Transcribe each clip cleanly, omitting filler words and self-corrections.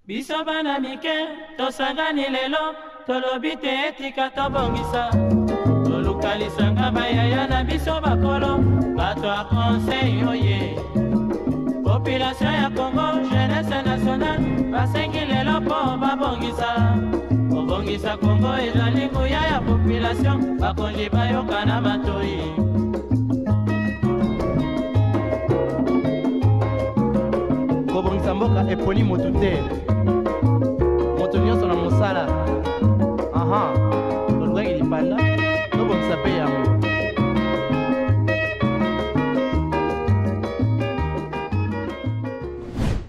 Biso bana mike, tosangani lelo, tolobite etika tobongisa. Tolukalisanga bayaya na biso bakolo, bato a conseil oye. Population ya Congo, jeunesse nationale, basengi lelo po babongisa. Obongisa Congo ezali nguya ya population, bakonji bayoka na batoi. Kobongisa mboka eponi motu te. Moto nyonso na mosala. Aha, tolukaki lipanda, tobongisa pe yango.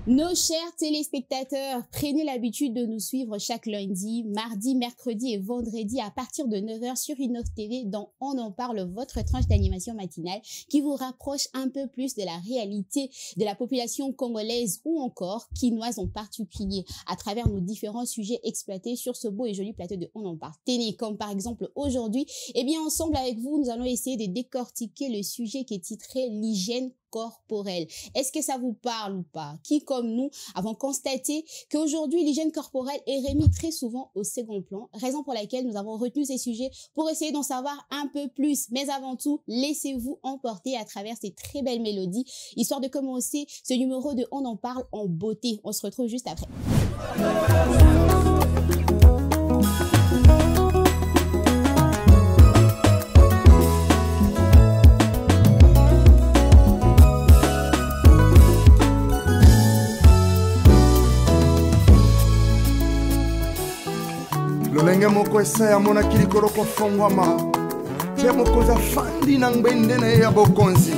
Nos chers téléspectateurs, prenez l'habitude de nous suivre chaque lundi, mardi, mercredi et vendredi à partir de 9 h sur Innov TV dans On en parle, votre tranche d'animation matinale qui vous rapproche un peu plus de la réalité de la population congolaise ou encore quinoise en particulier à travers nos différents sujets exploités sur ce beau et joli plateau de On en parle télé. Comme par exemple aujourd'hui, eh bien ensemble avec vous, nous allons essayer de décortiquer le sujet qui est titré l'hygiène corporelle. Est-ce que ça vous parle ou pas? Qui, comme nous, avons constaté qu'aujourd'hui, l'hygiène corporelle est remise très souvent au second plan, raison pour laquelle nous avons retenu ces sujets pour essayer d'en savoir un peu plus. Mais avant tout, laissez-vous emporter à travers ces très belles mélodies, histoire de commencer ce numéro de On en parle en beauté. On se retrouve juste après. Lolenge moko esaya monaki likolo kofongwama te mokonzi afandi na ngbendene ya bokonzi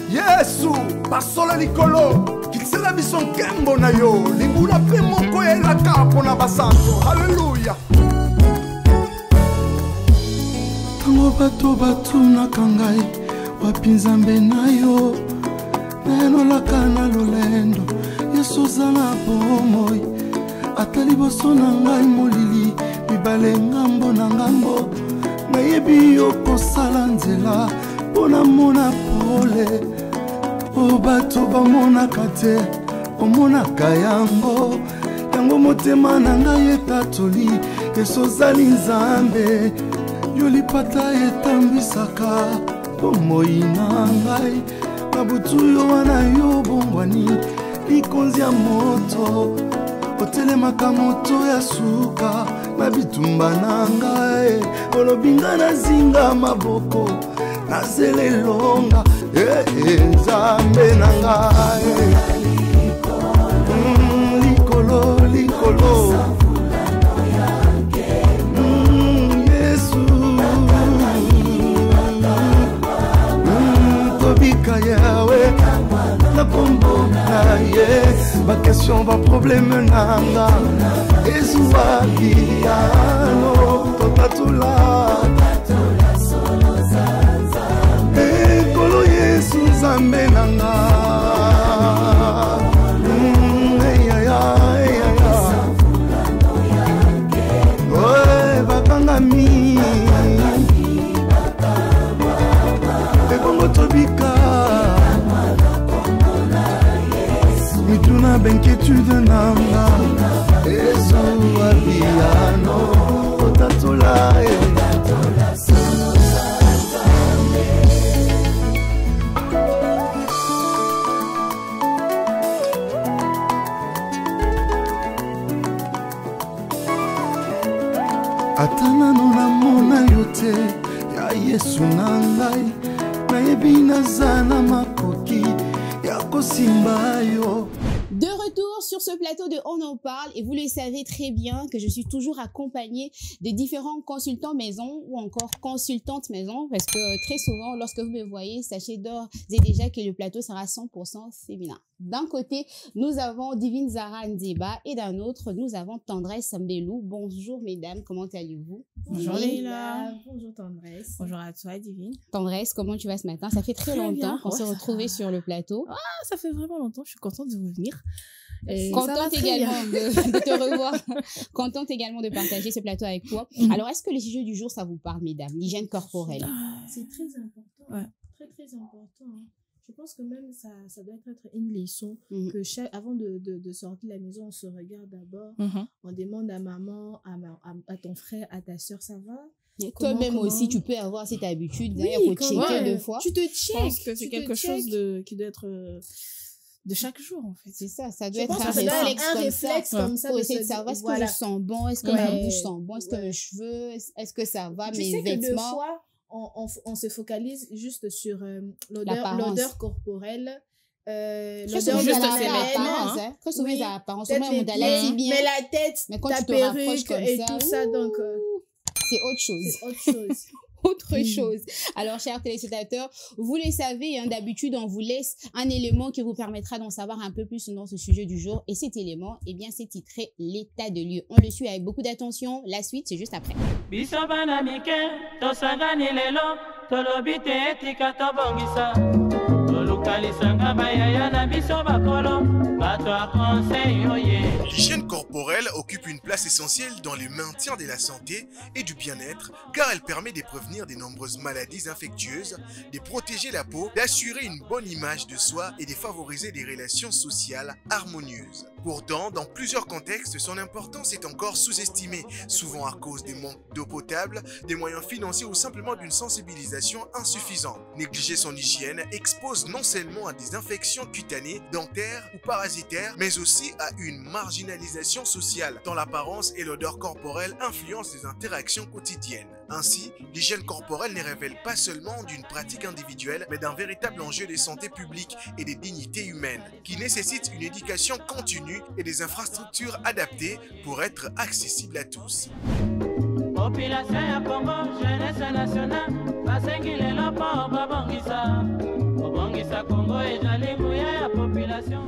Yesu basola likolo kisela biso nkembo na yo libula mpe moko yelaka mpona basantu. Haleluya. Tango bato batunaka ngai wapi nzambe na yo nayenolaka na lolendo Yesu oza na bomoi ata liboso na ngai molili mibale ngambo na ngambo nayebi yo kosala nzela mpona mona pole o bato bamonaka te omonaka yango yango motema na ngai etatoli Yesu ozali nzambe yo lipata etambwisaka bomoi na ngai na butu yo wana yo bongwani likonzi ya moto otelemaka moto ya suka na bitumba na ngai olobinga na zinga maboko na zelelonga nzambe na ngai likolo likolo Yesu tobika yawe na kombo na ye ba question ba problème nanga ezuwa biano totatula ekolo Yesu nzambe nanga bakangami ebongo tobika mituna benketude nanga ezuwa biano totatula atana nona mona yo te ya Yesu na ngai nayebi nazana makoki ya kosimba yo. De retour sur ce plateau de On en parle et vous le savez très bien que je suis toujours accompagnée de différents consultants maison ou encore consultantes maison parce que très souvent lorsque vous me voyez, sachez d'ores et déjà que le plateau sera 100% féminin. D'un côté, nous avons Divine Zara Ndeba et d'un autre, nous avons Tendresse Mbelou. Bonjour mesdames, comment allez-vous? Bonjour Leila. Bonjour Tendresse. Bonjour à toi Divine. Tendresse, comment tu vas ce matin? Ça fait très longtemps qu'on s'est retrouvés sur le plateau. Ah, ça fait vraiment longtemps, je suis contente de revenir. Contente également de te revoir, contente également de partager ce plateau avec toi. Alors, est-ce que le sujet du jour, ça vous parle, mesdames, l'hygiène corporelle? C'est très important, très très important. Je pense que même ça doit être une leçon que avant de sortir de la maison, on se regarde d'abord, on demande à maman, à ton frère, à ta soeur, ça va? Toi-même aussi, tu peux avoir cette habitude, d'ailleurs, faut checker 2 fois. Tu te checkes. Je pense que c'est quelque chose qui doit être de chaque jour, en fait. C'est ça, ça doit être un réflexe comme ça. Pour essayer de savoir, est-ce que je sens bon, est-ce que ma bouche sent bon, est-ce que mes cheveux, est-ce que ça va, mes vêtements. Tu sais que 2 fois, on se focalise juste sur l'odeur corporelle. Très souvent, c'est l'apparence. Très souvent, c'est l'apparence. Mais la tête, ta perruque et tout ça, donc... C'est autre chose. Autre chose. Alors, chers téléspectateurs, vous le savez, hein, d'habitude, on vous laisse un élément qui vous permettra d'en savoir un peu plus dans ce sujet du jour. Et cet élément, eh bien, c'est titré l'état de lieu. On le suit avec beaucoup d'attention. La suite, c'est juste après. L'hygiène corporelle occupe une place essentielle dans le maintien de la santé et du bien-être car elle permet de prévenir de nombreuses maladies infectieuses, de protéger la peau, d'assurer une bonne image de soi et de favoriser des relations sociales harmonieuses. Pourtant, dans plusieurs contextes, son importance est encore sous-estimée, souvent à cause des manques d'eau potable, des moyens financiers ou simplement d'une sensibilisation insuffisante. Négliger son hygiène expose non seulement à des infections cutanées, dentaires ou parasitaires, mais aussi à une marginalisation sociale, tant l'apparence et l'odeur corporelle influencent les interactions quotidiennes. Ainsi, l'hygiène corporelle ne révèle pas seulement d'une pratique individuelle, mais d'un véritable enjeu de santé publique et de dignité humaine, qui nécessite une éducation continue et des infrastructures adaptées pour être accessibles à tous. Population ya Congo, jeunesse nationale, basengi lelo po babongisa Congo ezali nguya ya population.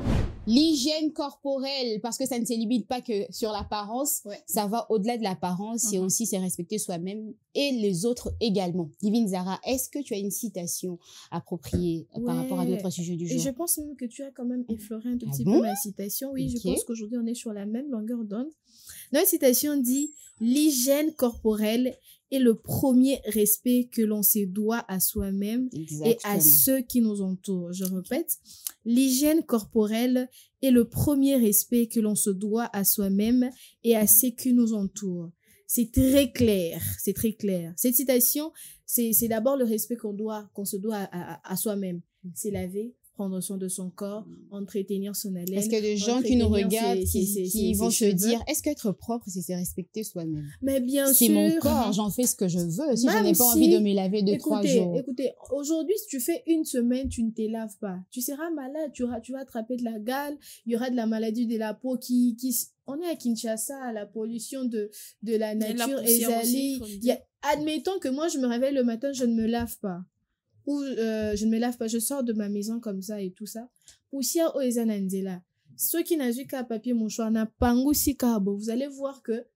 L'hygiène corporelle, parce que ça ne se limite pas que sur l'apparence, ça va au-delà de l'apparence et aussi c'est respecter soi-même et les autres également. Divine Zara, est-ce que tu as une citation appropriée par rapport à notre sujet du jour? Et je pense même que tu as quand même effleuré un tout petit peu ma citation. Oui, je pense qu'aujourd'hui on est sur la même longueur d'onde. Notre citation dit « L'hygiène corporelle est le premier respect que l'on se doit à soi-même et à ceux qui nous entourent. » Je répète, l'hygiène corporelle est le premier respect que l'on se doit à soi-même et à ceux qui nous entourent. C'est très clair, c'est très clair. Cette citation, c'est d'abord le respect qu'on se doit à soi-même. C'est laver, prendre soin de son corps, entretenir son haleine. Est-ce que des gens qui nous regardent, qui vont se dire, est-ce qu'être propre, c'est respecter soi-même? Mais bien sûr. C'est mon corps, j'en fais ce que je veux. Si je n'ai pas envie de me laver 2-3 jours. Écoutez, aujourd'hui, si tu fais 1 semaine, tu ne te laves pas. Tu seras malade, tu vas attraper de la gale, il y aura de la maladie de la peau on est à Kinshasa, la pollution de la nature admettons que moi, je me réveille le matin, je ne me lave pas. Ou je ne me lave pas, je sors de ma maison comme ça et tout ça. Poussière au ezananzela. Ceux qui n'ont qu'à papier mouchoir n'a pangu si kabo. Vous allez voir que,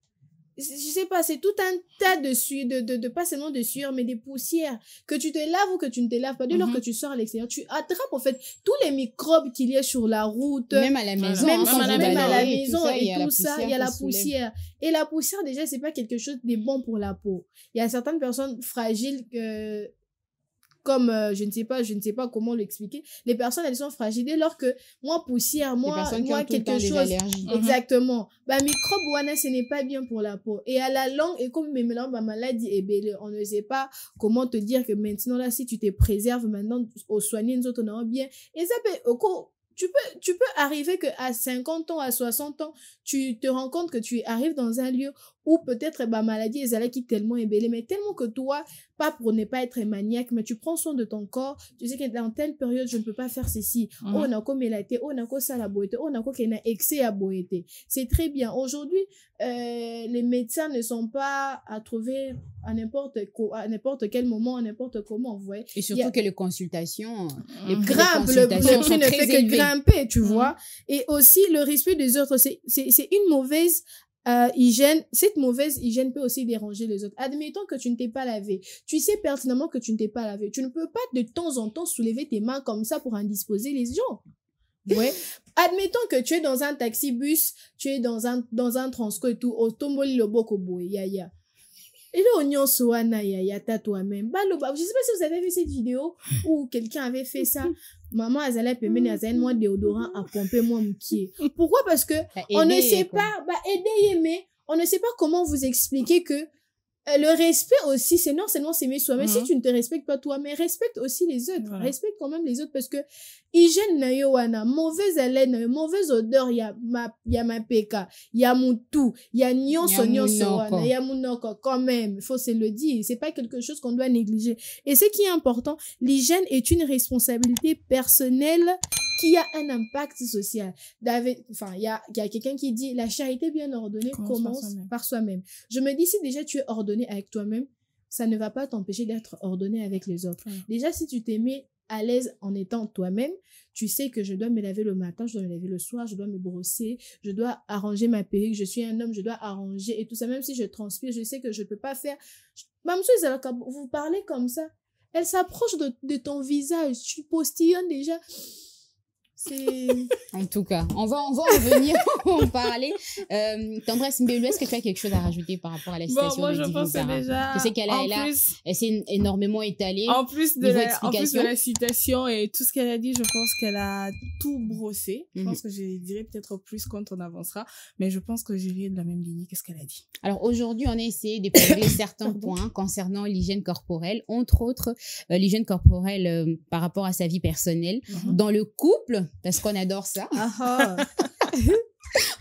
je sais pas, c'est tout un tas de sueur, pas seulement de sueur, mais des poussières. Que tu te laves ou que tu ne te laves pas, dès lors que tu sors à l'extérieur, tu attrapes en fait tous les microbes qu'il y a sur la route. Même à la maison. Même à la maison et tout ça, il y a la poussière. Et la poussière, déjà, c'est pas quelque chose de bon pour la peau. Il y a certaines personnes fragiles comme je ne sais pas comment l'expliquer, les personnes elles sont fragiles dès lors que moi poussière, moi quelque chose exactement, microbe wana ce n'est pas bien pour la peau et à la longue et comme mes maladie on ne sait pas comment te dire que maintenant là si tu te préserves maintenant au soigner nous autres on bien et ça peut tu peux arriver que à 50 ans, à 60 ans, tu te rends compte que tu arrives dans un lieu où peut-être maladie est qui tellement ébellée, mais tellement que toi, pas pour ne pas être maniaque, mais tu prends soin de ton corps, tu sais que dans telle période, je ne peux pas faire ceci. On a comme la on a comme ça la beauté, on a comme qu'il y a excès à beauté. C'est très bien. Aujourd'hui, les médecins ne sont pas à trouver à n'importe quel moment, à n'importe comment, vous voyez. Et surtout que les consultations, le prix ne fait que grimper, tu vois. Et aussi, le respect des autres, c'est une mauvaise hygiène. Cette mauvaise hygiène peut aussi déranger les autres. Admettons que tu ne t'es pas lavé. Tu sais pertinemment que tu ne t'es pas lavé. Tu ne peux pas de temps en temps soulever tes mains comme ça pour indisposer les gens. Ouais. Admettons que tu es dans un taxi-bus, tu es dans un transco et tout, au tomboli le boko boy, Et là, on y en soana yata toi-même. Je sais pas si vous avez vu cette vidéo où quelqu'un avait fait ça. Maman, elle allait permettre à moi déodorant à pomper moi moukier. Pourquoi? Parce que on ne sait pas, aider, mais on ne sait pas comment vous expliquer que le respect aussi, c'est non seulement s'aimer soi-même. Si tu ne te respectes pas toi, mais respecte aussi les autres. Voilà. Respecte quand même les autres parce que hygiène na yo wana, mauvaise haleine, mauvaise odeur, y a ma peka, y a mon tout, y a nyonso wana, y a munoko quand même. Il faut se le dire. C'est pas quelque chose qu'on doit négliger. Et ce qui est important, l'hygiène est une responsabilité personnelle qui a un impact social. Enfin, il y a quelqu'un qui dit la charité bien ordonnée commence par soi-même. Je me dis, si déjà tu es ordonné avec toi-même, ça ne va pas t'empêcher d'être ordonné avec les autres. Déjà, si tu t'es mis à l'aise en étant toi-même, tu sais que je dois me laver le matin, je dois me laver le soir, je dois me brosser, je dois arranger ma perruque, je suis un homme, je dois arranger et tout ça. Même si je transpire, je sais que je peux pas faire. Vous parlez comme ça, elle s'approche de ton visage, tu postillonnes déjà. En tout cas, on va en venir en parler. Tendresse Mbelu, est-ce que tu as quelque chose à rajouter par rapport à la citation moi, de je pense déjà... Je sais elle s'est énormément étalée. En plus de la citation et tout ce qu'elle a dit, je pense qu'elle a tout brossé. Je pense que je dirais peut-être plus quand on avancera, mais je pense que j'irai de la même lignée qu'est-ce qu'elle a dit. Alors aujourd'hui, on a essayé d'épingler certains points concernant l'hygiène corporelle, entre autres l'hygiène corporelle par rapport à sa vie personnelle, dans le couple, parce qu'on adore ça.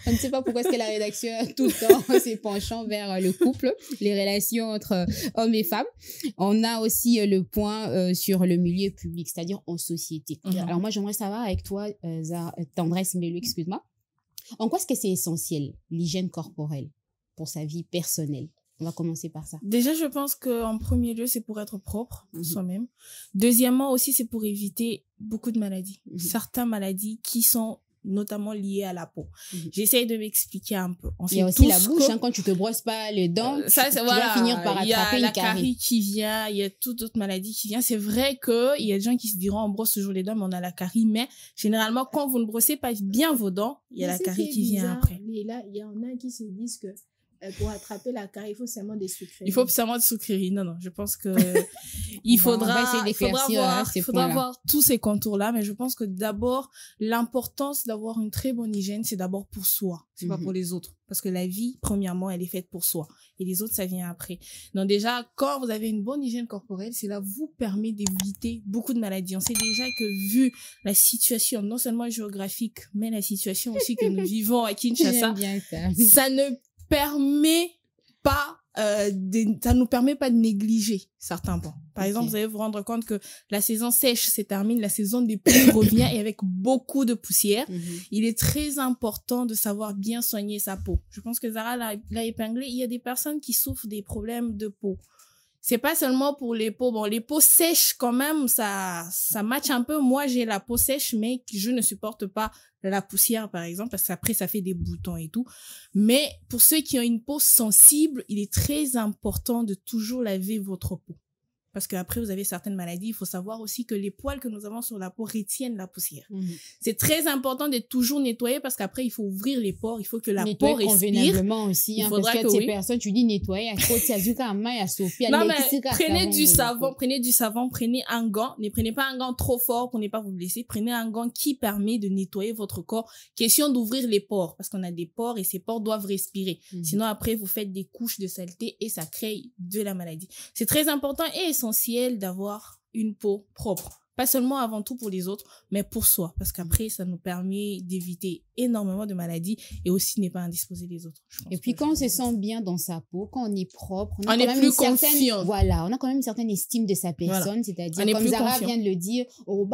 On ne sait pas pourquoi est-ce que la rédaction tout le temps s'est penchant vers le couple, les relations entre hommes et femmes. On a aussi le point sur le milieu public, c'est-à-dire en société. Alors moi, j'aimerais savoir avec toi, Tendresse Mbelu, excuse-moi, en quoi est-ce que c'est essentiel, l'hygiène corporelle, pour sa vie personnelle? On va commencer par ça. Déjà, je pense qu'en premier lieu, c'est pour être propre soi-même. Deuxièmement aussi, c'est pour éviter beaucoup de maladies. Certaines maladies qui sont notamment liées à la peau. J'essaye de m'expliquer un peu. Il y a aussi la bouche, quand tu te brosses pas les dents, tu vas finir par attraper une carie. Il y a la carie qui vient, il y a toute autre maladie qui vient. C'est vrai que il y a des gens qui se diront, on brosse toujours les dents, mais on a la carie. Mais généralement, quand vous ne brossez pas bien vos dents, il y a la carie qui vient après. Mais là, il y en a qui se disent que pour attraper la carie, il faut seulement des sucreries. Il faut seulement des sucreries. Non, je pense que il faudra voir tous ces contours-là, mais je pense que d'abord, l'importance d'avoir une très bonne hygiène, c'est d'abord pour soi. C'est pas pour les autres. Parce que la vie, premièrement, elle est faite pour soi. Et les autres, ça vient après. Donc déjà, quand vous avez une bonne hygiène corporelle, cela vous permet d'éviter beaucoup de maladies. On sait déjà que vu la situation, non seulement géographique, mais la situation aussi que nous vivons à Kinshasa, ça ne permet pas ça nous permet pas de négliger certains points. Par exemple, vous allez vous rendre compte que la saison sèche se termine, la saison des pluies revient et avec beaucoup de poussière, il est très important de savoir bien soigner sa peau. Je pense que Zara l'a épinglé, il y a des personnes qui souffrent des problèmes de peau. C'est pas seulement pour les peaux. Bon, les peaux sèches, quand même, ça match un peu. Moi, j'ai la peau sèche, mais je ne supporte pas la poussière, par exemple, parce qu'après, ça fait des boutons et tout. Mais pour ceux qui ont une peau sensible, il est très important de toujours laver votre peau. Parce qu'après, vous avez certaines maladies. Il faut savoir aussi que les poils que nous avons sur la peau retiennent la poussière. C'est très important d'être toujours nettoyé parce qu'après, il faut ouvrir les pores. Il faut que la peau respire. Convenablement aussi. Il faudra parce que ces personnes, tu dis nettoyer. Non, mais prenez du savon, prenez un gant. Ne prenez pas un gant trop fort pour ne pas vous blesser. Prenez un gant qui permet de nettoyer votre corps. Question d'ouvrir les pores parce qu'on a des pores et ces pores doivent respirer. Sinon, après, vous faites des couches de saleté et ça crée de la maladie. C'est très important et essentiel d'avoir une peau propre. Pas seulement avant tout pour les autres, mais pour soi. Parce qu'après, ça nous permet d'éviter énormément de maladies et aussi n'est pas indisposer les autres. Et puis quand on se sent bien dans sa peau, quand on est propre, on est plus confiant. Voilà, on a quand même une certaine estime de sa personne, c'est-à-dire comme Zara vient de le dire, faut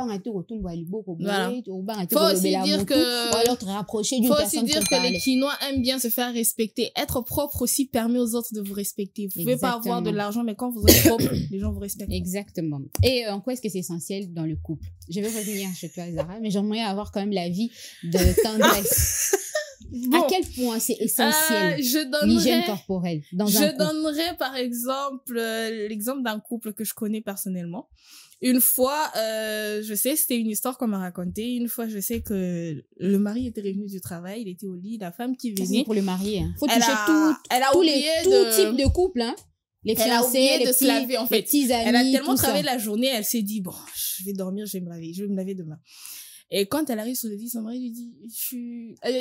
aussi dire que rapprocher d'une personne. Faut aussi dire que les Quinois aiment bien se faire respecter. Être propre aussi permet aux autres de vous respecter. Vous pouvez pas avoir de l'argent, mais quand vous êtes propre, les gens vous respectent. Exactement. Et en quoi est-ce que c'est essentiel dans le couple? Je vais revenir chez toi, Zara, mais j'aimerais avoir quand même l'avis de Tendresse. À quel point c'est essentiel l'hygiène corporelle dans un couple? Je donnerais par exemple l'exemple d'un couple que je connais personnellement. Une fois, je sais, c'était une histoire qu'on m'a racontée. Une fois, je sais que le mari était revenu du travail, il était au lit, la femme qui venait. C'est pour le marié. Faut toucher tout type de couple, hein. Les fiancés, les petits, laver, en fait. Les petits amis, elle a tellement travaillé la journée, elle s'est dit, bon, je vais dormir, je vais me laver demain. Et quand elle arrive sur le lit, son mari lui dit,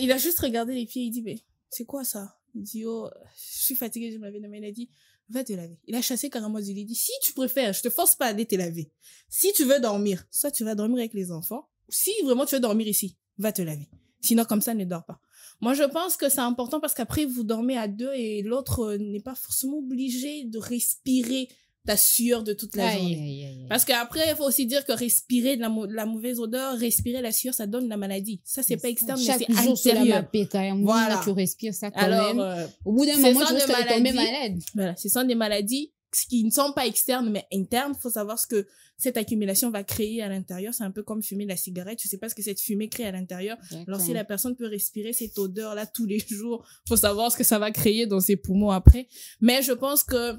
il a juste regardé les pieds, il dit, mais c'est quoi ça? Il dit, oh, je suis fatiguée, je vais me laver demain. Il a dit, va te laver. Il a chassé carrément du lit. Il dit, si tu préfères, je te force pas à aller te laver. Si tu veux dormir, soit tu vas dormir avec les enfants, si vraiment tu veux dormir ici, va te laver. Sinon, comme ça, ne dors pas. Moi, je pense que c'est important parce qu'après, vous dormez à deux et l'autre n'est pas forcément obligé de respirer ta sueur de toute la journée. Parce qu'après, il faut aussi dire que respirer de la mauvaise odeur, respirer la sueur, ça donne la maladie. Ça, c'est pas externe, mais c'est intérieur. Chaque jour, c'est quand même. Voilà. Tu respires ça quand même. Au bout d'un moment, tu risques de tomber malade. Voilà, ce sont des maladies qui ne sont pas externes, mais internes. Il faut savoir ce que cette accumulation va créer à l'intérieur. C'est un peu comme fumer la cigarette. Tu sais pas ce que cette fumée crée à l'intérieur. Alors, si la personne peut respirer cette odeur-là tous les jours, faut savoir ce que ça va créer dans ses poumons après. Mais je pense que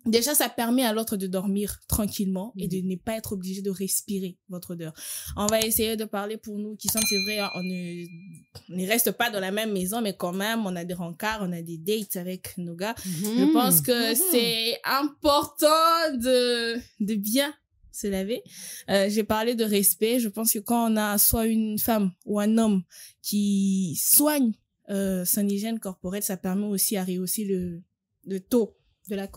déjà, ça permet à l'autre de dormir tranquillement et de ne pas être obligé de respirer votre odeur. On va essayer de parler pour nous qui sommes, c'est vrai, on ne reste pas dans la même maison, mais quand même, on a des rencarts, on a des dates avec nos gars. Je pense que c'est important de bien se laver. J'ai parlé de respect. Je pense que quand on a soit une femme ou un homme qui soigne son hygiène corporelle, ça permet aussi à rehausser le taux de la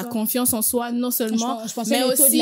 confiance en soi, non seulement, je mais aussi de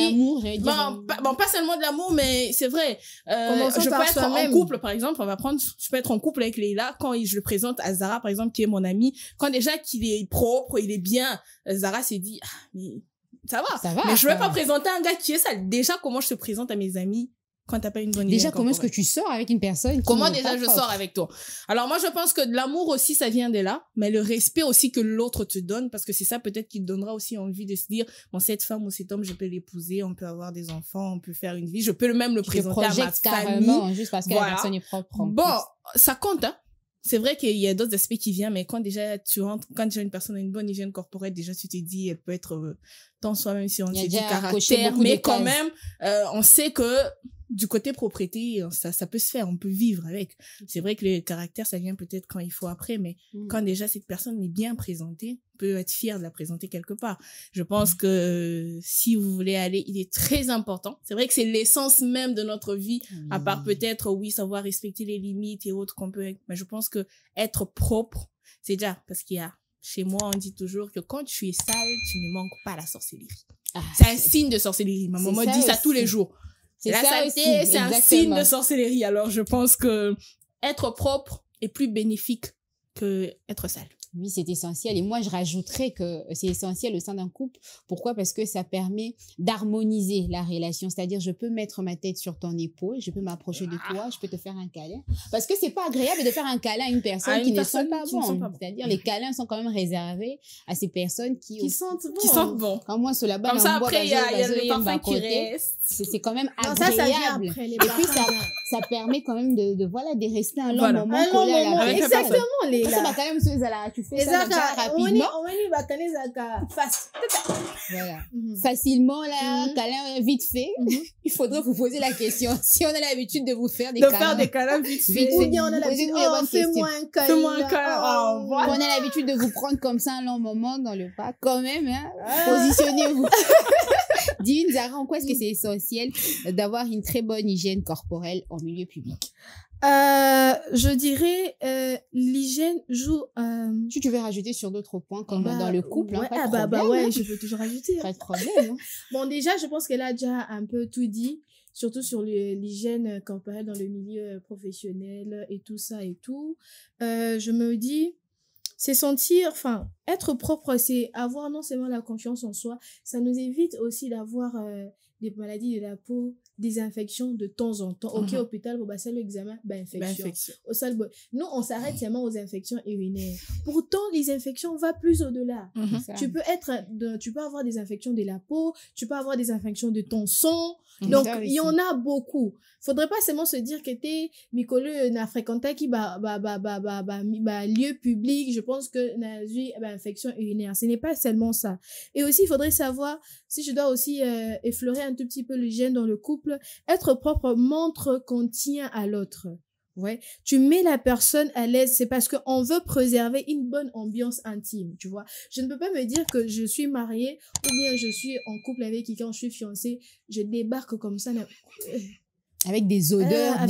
l'amour, pas seulement de l'amour, mais c'est vrai, je peux être en couple, par exemple, je peux être en couple avec Leila, quand je le présente à Zara, par exemple, qui est mon amie, quand déjà qu'il est propre, il est bien, Zara s'est dit, mais ça va, mais je vais pas présenter un gars qui est sale. Déjà, comment je te présente à mes amis quand t'as pas une bonne hygiène déjà, comment est-ce que tu sors avec une personne comment déjà je sors avec toi? Alors moi, je pense que de l'amour aussi, ça vient de là, mais le respect aussi que l'autre te donne, parce que c'est ça peut-être qui te donnera aussi envie de se dire, bon, cette femme ou cet homme, je peux l'épouser, on peut avoir des enfants, on peut faire une vie, je peux même le présenter à ma famille. Juste parce que la personne est propre. Bon, ça compte, hein. C'est vrai qu'il y a d'autres aspects qui viennent, mais quand déjà tu rentres, quand déjà une personne a une bonne hygiène corporelle, déjà tu te dis, elle peut être tant soi-même si on te dit caractère, mais quand même, on sait que du côté propriété, ça peut se faire, on peut vivre avec. C'est vrai que le caractère, ça vient peut-être quand il faut après, mais quand déjà cette personne est bien présentée, on peut être fier de la présenter quelque part. Je pense que si vous voulez aller, il est très important. C'est vrai que c'est l'essence même de notre vie, à part peut-être, oui, savoir respecter les limites et autres qu'on peut, mais je pense que être propre, c'est déjà, parce qu'il y a, chez moi, on dit toujours que quand tu es sale, tu ne manques pas à la sorcellerie. C'est un signe de sorcellerie. Ma maman dit ça tous les jours. La saleté, c'est un signe de sorcellerie. Alors, je pense que être propre est plus bénéfique que être sale. Oui, c'est essentiel. Et moi, je rajouterais que c'est essentiel au sein d'un couple. Pourquoi? Parce que ça permet d'harmoniser la relation. C'est-à-dire, je peux mettre ma tête sur ton épaule, je peux m'approcher de toi, je peux te faire un câlin. Parce que c'est pas agréable de faire un câlin à une personne qui ne sent pas bon. C'est-à-dire, les câlins sont quand même réservés à ces personnes qui sentent bon. Quand moi, sur la bas, comme ça, après, il y a le parfum qui reste. C'est quand même agréable. Et puis, ça permet quand même de rester un long moment. Exactement, les gars. Ça va quand même tu fais ça rapidement. Voilà. Facilement, là, câlin vite fait. Il faudrait vous poser la question. Si on a l'habitude de vous faire des câlins. Faire des câlins vite fait. Ou bien on a l'habitude fais-moi un câlin. Fais-moi un câlin. On a l'habitude de vous prendre comme ça un long moment dans le pas. Quand même, hein. Positionnez-vous. Dis-nous, Zara, en quoi est-ce que c'est essentiel d'avoir une très bonne hygiène corporelle en milieu public? Je dirais l'hygiène joue tu veux rajouter sur d'autres points comme dans le couple, ouais, hein, je peux toujours rajouter, pas de problème. Bon, déjà je pense qu'elle a déjà un peu tout dit, surtout sur l'hygiène corporelle dans le milieu professionnel et tout ça et tout. Je me dis, c'est être propre, c'est avoir non seulement la confiance en soi, ça nous évite aussi d'avoir des maladies de la peau, des infections de temps en temps. Ok, hôpital, bon, bah, c'est l'examen, bah, infection. Au salle, nous, on s'arrête seulement aux infections urinaires. Pourtant, les infections vont plus au-delà. Tu peux avoir des infections de la peau, tu peux avoir des infections de ton sang. Donc, il y en a beaucoup. Faudrait pas seulement se dire que t'es Mikole n'a fréquenté qui lieu public. Je pense que n'a eu infection urinaire. Ce n'est pas seulement ça. Et aussi, il faudrait savoir, si je dois aussi effleurer un tout petit peu l'hygiène dans le couple, être propre montre qu'on tient à l'autre. Ouais. Tu mets la personne à l'aise, c'est parce qu'on veut préserver une bonne ambiance intime, tu vois. Je ne peux pas me dire que je suis mariée ou bien je suis en couple avec quelqu'un, je suis fiancée, je débarque comme ça. Avec des odeurs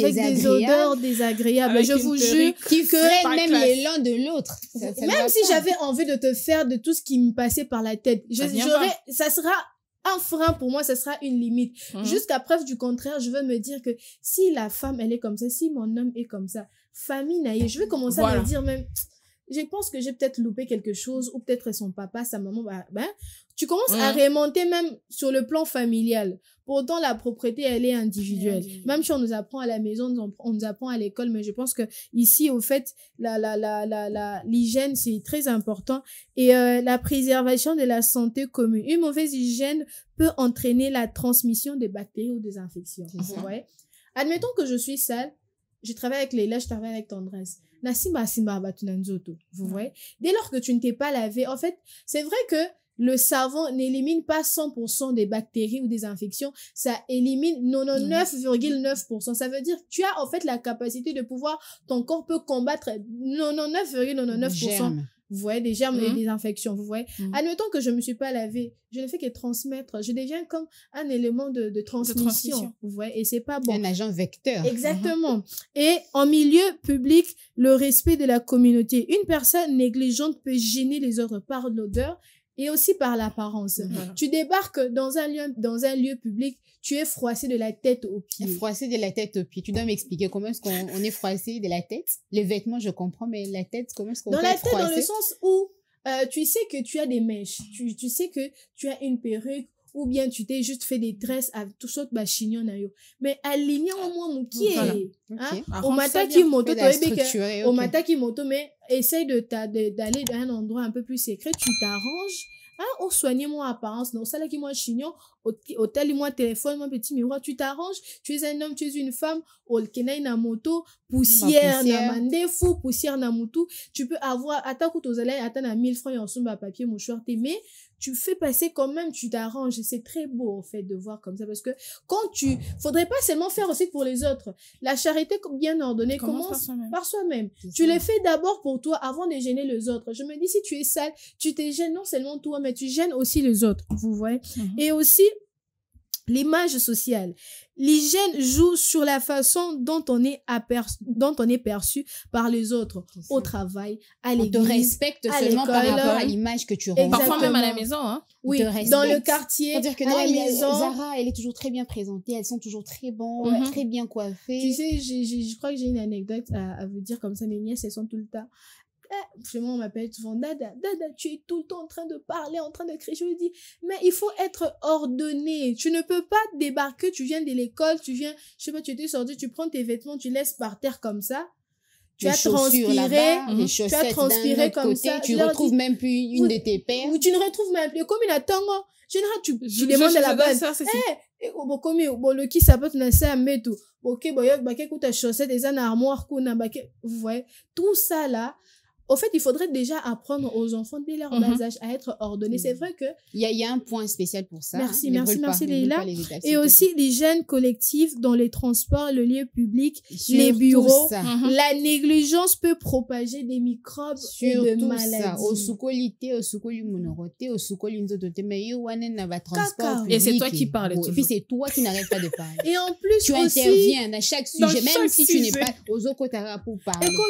désagréables. Mais je vous jure qui freinent même l'un de l'autre. Même si j'avais envie de te faire de tout ce qui me passait par la tête, ça sera un frein pour moi, ça sera une limite. Jusqu'à preuve du contraire, je veux me dire que si la femme, elle est comme ça, si mon homme est comme ça, famille naïe, je vais commencer à me dire même, je pense que j'ai peut-être loupé quelque chose, ou peut-être son papa, sa maman, tu commences à remonter même sur le plan familial. Pourtant, la propriété, elle est individuelle. Même si on nous apprend à la maison, on nous apprend à l'école, mais je pense que ici, au fait, l'hygiène, c'est très important. Et la préservation de la santé commune. Une mauvaise hygiène peut entraîner la transmission des bactéries ou des infections. Vous voyez? Admettons que je suis sale, je travaille avec Leila, je travaille avec Tendresse. Vous voyez? Dès lors que tu ne t'es pas lavé, en fait, c'est vrai que le savon n'élimine pas 100% des bactéries ou des infections, ça élimine 99,9%. Ça veut dire que tu as en fait la capacité de pouvoir, ton corps peut combattre 99,99%. Vous voyez, des germes et des infections, vous voyez. Admettons que je me suis pas lavée, je ne fais que transmettre, je deviens comme un élément de transmission, vous voyez, et c'est pas bon. Un agent vecteur. Exactement. Et en milieu public, le respect de la communauté. Une personne négligente peut gêner les autres par l'odeur et aussi par l'apparence. Tu débarques dans un lieu public, tu es froissé de la tête aux pieds. Froissé de la tête aux pieds. Tu dois m'expliquer comment est-ce qu'on est froissé de la tête? Les vêtements, je comprends, mais la tête, comment est-ce qu'on peut être froissé? Dans la tête, dans le sens où tu sais que tu as des mèches, tu sais que tu as une perruque, ou bien tu t'es juste fait des tresses à tout sorte de chignon na yo. Mais aligné au moins mon pied. Au mataki moto, au mataki moto, mais essaye d'aller dans un endroit un peu plus secret, tu t'arranges. On soigne mon apparence, non, ça là qui moi chignon, au tel moi téléphone, mon petit miroir, tu t'arranges, tu es un homme, tu es une femme, au kenai na moto, poussière na mandefou, poussière na mutu, tu peux avoir, attaque aux allées, attendre à 1000 francs et en somme papier, mouchoir, mais tu fais passer quand même, tu t'arranges, c'est très beau, en fait, de voir comme ça, parce que faudrait pas seulement faire aussi pour les autres. La charité bien ordonnée commence par soi-même. Tu les fais d'abord pour toi avant de gêner les autres. Je me dis, si tu es sale, tu te gênes non seulement toi, mais tu gênes aussi les autres, vous voyez. Et aussi, l'image sociale. L'hygiène joue sur la façon dont on est perçu par les autres, au travail, à l'église, on te respecte seulement par rapport à l'image que tu renvoies. Parfois même à la maison, hein. Oui, dans le quartier, c'est-à-dire que à la maison. Zara, elle est toujours très bien présentée, elles sont toujours très bonnes, très bien coiffées. Tu sais, je crois que j'ai une anecdote à vous dire comme ça, mes nièces, elles sont tout le temps. Vraiment, on m'appelle souvent Dada, tu es tout le temps en train de parler, en train de crier. Je lui dis, mais il faut être ordonné. Tu ne peux pas débarquer, tu viens de l'école, tu sais pas, tu étais sorti, tu prends tes vêtements, tu laisses par terre comme ça. Tu as transpiré comme ça. Tu retrouves même plus une de tes paires. Ou tu ne retrouves même plus. Comme une tango. Tu demandes à la base. Bon, le qui s'appelle na mettre tout. Ok, bon, écoute ta chaussette, des armoires, vous voyez. Tout ça là. Au fait, il faudrait déjà apprendre aux enfants dès leur bas âge à être ordonnés. C'est vrai que... Il y a un point spécial pour ça. Merci Leïla. Et aussi l'hygiène collective dans les transports, le lieu public, les bureaux. La négligence peut propager des microbes et de maladies. Et c'est toi qui parles. Et puis c'est toi qui n'arrêtes pas de parler. Et en plus tu interviens à chaque sujet, même si tu n'es pas aux okotara pour parler. Et comme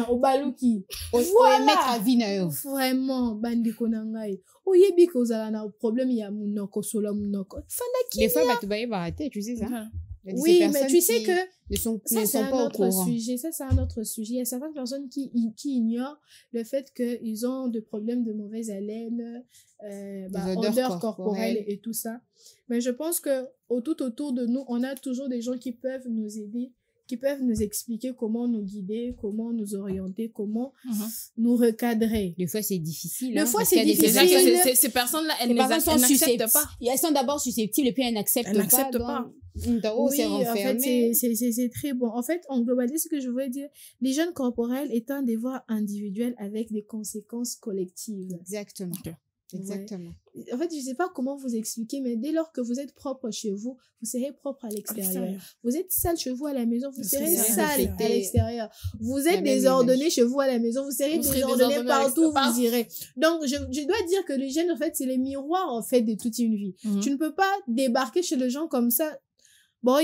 au baluki vraiment bandi konangai oyebi ko zala na problème ya munoko sola munoko des fois tu sais ça oui mais tu sais que ne sont pas au courant. Ça c'est un autre sujet. Il y a certaines personnes qui ignorent le fait qu'ils ont des problèmes de mauvaise haleine, odeur corporelle et tout ça. Mais je pense que tout autour de nous, on a toujours des gens qui peuvent nous aider, qui peuvent nous expliquer comment nous guider, comment nous orienter, comment nous recadrer. Des fois, c'est difficile. Des fois, c'est difficile. Ces personnes-là, elles n'acceptent pas. Elles sont d'abord susceptibles et puis elles n'acceptent pas. Oui, en fait, c'est très bon. En fait, en globalité, ce que je voulais dire, l'hygiène corporelle est un devoir individuel avec des conséquences collectives. Exactement. Exactement. En fait, je sais pas comment vous expliquer, mais dès lors que vous êtes propre chez vous, vous serez propre à l'extérieur. Vous êtes sale chez vous à la maison, vous serez sale à l'extérieur. Vous êtes désordonné chez vous à la maison, vous serez désordonné partout où vous irez. Donc, je dois dire que l'hygiène, en fait, c'est le miroir, en fait, de toute une vie. Tu ne peux pas débarquer chez les gens comme ça. Bon,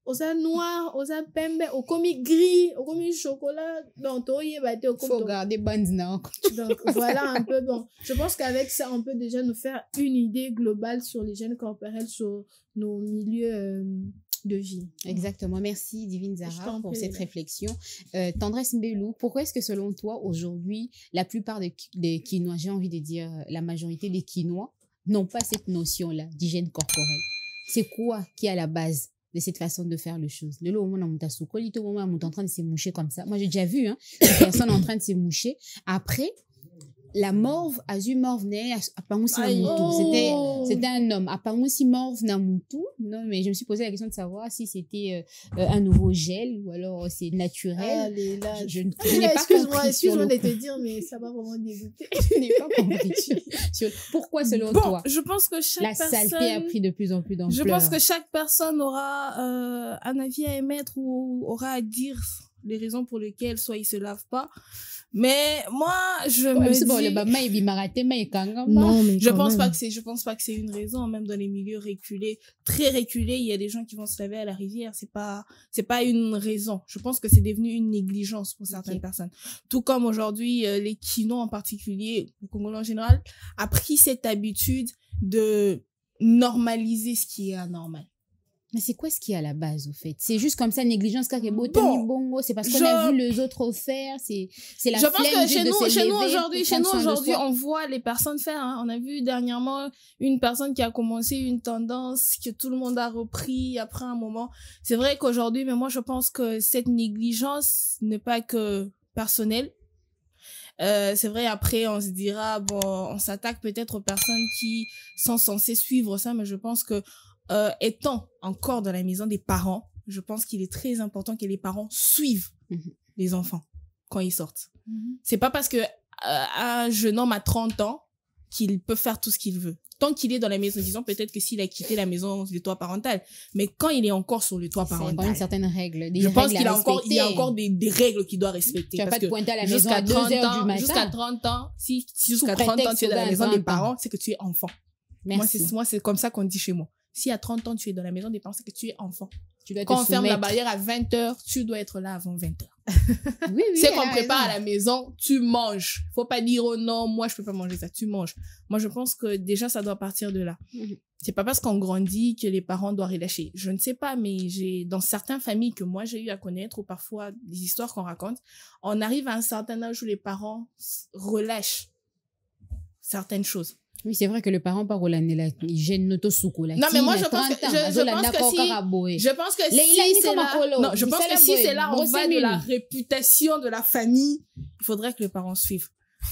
osa noir, osa pembe, au commis gris, au commis chocolat, donc faut garder bonne non. Donc voilà un peu. Bon, je pense qu'avec ça, on peut déjà nous faire une idée globale sur l'hygiène corporelle, sur nos milieux de vie. Exactement. Merci Divine Zara pour cette réflexion. Tendresse Mbelou, pourquoi est-ce que selon toi aujourd'hui la plupart des Quinois, j'ai envie de dire la majorité des Quinois, n'ont pas cette notion-là d'hygiène corporelle? C'est quoi qui est à la base de cette façon de faire les choses? Le moment où on est en train de se moucher comme ça. Moi, j'ai déjà vu une personne en train de se moucher. Après, la morve, azu morve ne apangusi na mutu. C'était un homme. Apangusi morve na mutu. Non, mais je me suis posé la question de savoir si c'était un nouveau gel ou alors c'est naturel. Je ne connais pas compris. Excuse-moi de te dire, mais ça m'a vraiment dégoûté. Je n'ai pas compris sur pourquoi selon toi. Je pense que chaque personne... La saleté a pris de plus en plus d'ampleur. Je pense que chaque personne aura un avis à émettre ou aura à dire les raisons pour lesquelles soit il se lave pas. Mais moi, je me dis... Non, mais je pense pas que c'est une raison. Même dans les milieux reculés, très reculés, il y a des gens qui vont se laver à la rivière. C'est pas une raison. Je pense que c'est devenu une négligence pour certaines personnes. Tout comme aujourd'hui, les Quinois en particulier, le Congolais en général, a pris cette habitude de normaliser ce qui est anormal. Mais c'est quoi ce qui est à la base, au fait? C'est juste comme ça, négligence, c'est parce qu'on a vu les autres faire, c'est la flemme. Je pense que chez nous aujourd'hui, on voit les personnes faire, hein. On a vu dernièrement une personne qui a commencé une tendance que tout le monde a repris après un moment. C'est vrai qu'aujourd'hui, mais moi, je pense que cette négligence n'est pas que personnelle. C'est vrai, après, on se dira, bon, on s'attaque peut-être aux personnes qui sont censées suivre ça, mais je pense que étant encore dans la maison des parents, je pense qu'il est très important que les parents suivent les enfants quand ils sortent. C'est pas parce que un jeune homme a 30 ans qu'il peut faire tout ce qu'il veut. Tant qu'il est dans la maison, disons peut-être que s'il a quitté la maison du toit parental, mais quand il est encore sur le toit parental, il y a une certaine règle. Je pense qu'il y a encore des règles qu'il doit respecter. Tu vas pas te pointer à la maison à 2h du matin. Jusqu'à 30 ans, si jusqu'à 30 ans tu es dans la maison des parents, c'est que tu es enfant. Moi, c'est comme ça qu'on dit chez moi. Si à 30 ans, tu es dans la maison des parents, c'est que tu es enfant. Quand on ferme la barrière à 20h, tu dois être là avant 20h. Oui, c'est qu'on prépare à la maison, tu manges. Faut pas dire, oh non, moi, je peux pas manger ça. Tu manges. Moi, je pense que déjà, ça doit partir de là. C'est pas parce qu'on grandit que les parents doivent relâcher. Je ne sais pas, mais dans certaines familles que moi, j'ai eu à connaître, ou parfois des histoires qu'on raconte, on arrive à un certain âge où les parents relâchent certaines choses. Oui, c'est vrai que le parent par l'hygiène noto soukola. Non, mais moi, je pense que si c'est là, on va de la réputation de la famille, il faudrait que le parent suive.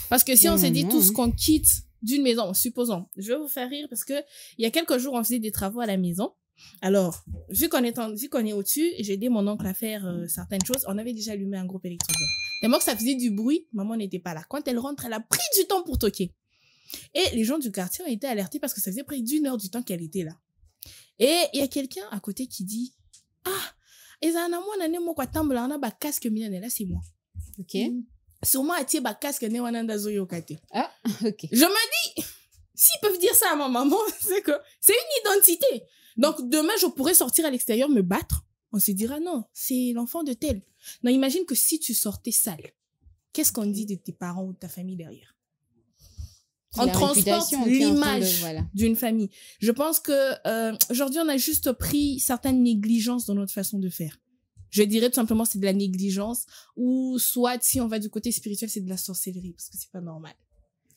Parce que si on se dit tous qu'on quitte d'une maison, supposons, je vais vous faire rire parce que il y a quelques jours, on faisait des travaux à la maison. Alors, vu qu'on est au-dessus, j'ai aidé mon oncle à faire certaines choses. On avait déjà allumé un groupe électrogène. Tellement que ça faisait du bruit, maman n'était pas là. Quand elle rentre, elle a pris du temps pour toquer. Et les gens du quartier ont été alertés parce que ça faisait près d'1 heure du temps qu'elle était là. Et il y a quelqu'un à côté qui dit, et ça n'a moi n'année moi quoi tamble on a ba casque minane là c'est moi. OK. Sûrement à tier ba casque né wananda zoyo kate. Ah, OK. Je me dis s'ils peuvent dire ça à ma maman, c'est que c'est une identité. Donc demain je pourrais sortir à l'extérieur me battre, on se dira non, c'est l'enfant de tel. Non, imagine que si tu sortais sale, qu'est-ce qu'on dit de tes parents ou de ta famille derrière? On transporte l'image d'une famille. Je pense que aujourd'hui, on a juste pris certaines négligences dans notre façon de faire. Je dirais tout simplement c'est de la négligence ou soit si on va du côté spirituel, c'est de la sorcellerie parce que c'est pas normal.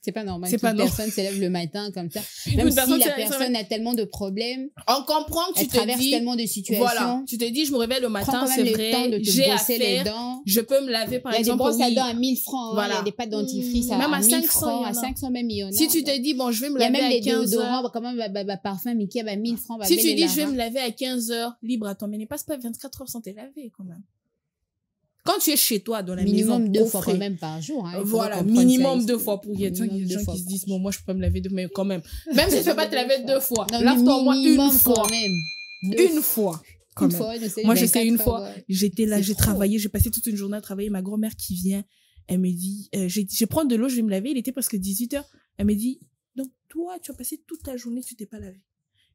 C'est pas normal. Toute personne se lève le matin comme ça. Même si la personne a tellement de problèmes. On comprend que tu te dis. Tellement de situations. Voilà. Tu te dis, je me réveille le matin, c'est vrai. J'ai à faire. Je peux me laver, par exemple. Il y a des brosses à dents à 1000 francs. Voilà. Il y a des pâtes dentifrice à 1000 francs. À 500 même, il y en a. Si tu te dis, bon, je vais me laver à 15 heures. Il y a même des déodorants, comme un parfum Mickey à 1000 francs. Si tu dis, je vais me laver à 15 heures, libre à toi. Mais ne passe pas 24 heures sans te laver, quand même. Quand tu es chez toi, dans la minimum maison, 2 fois quand même par jour. Hein, voilà, minimum 2 fois. Il y a des gens qui se disent, bon, moi, je peux pas me laver 2 fois, mais quand même. Même si tu peux pas te laver 2 fois. Lave-toi au moins une fois. Une fois. Moi, je sais, une fois, j'étais là, j'ai travaillé, j'ai passé toute une journée à travailler. Ma grand-mère qui vient, elle me dit, je prends de l'eau, je vais me laver. Il était presque 18h. Elle me dit, donc toi, tu as passé toute ta journée, tu t'es pas lavé.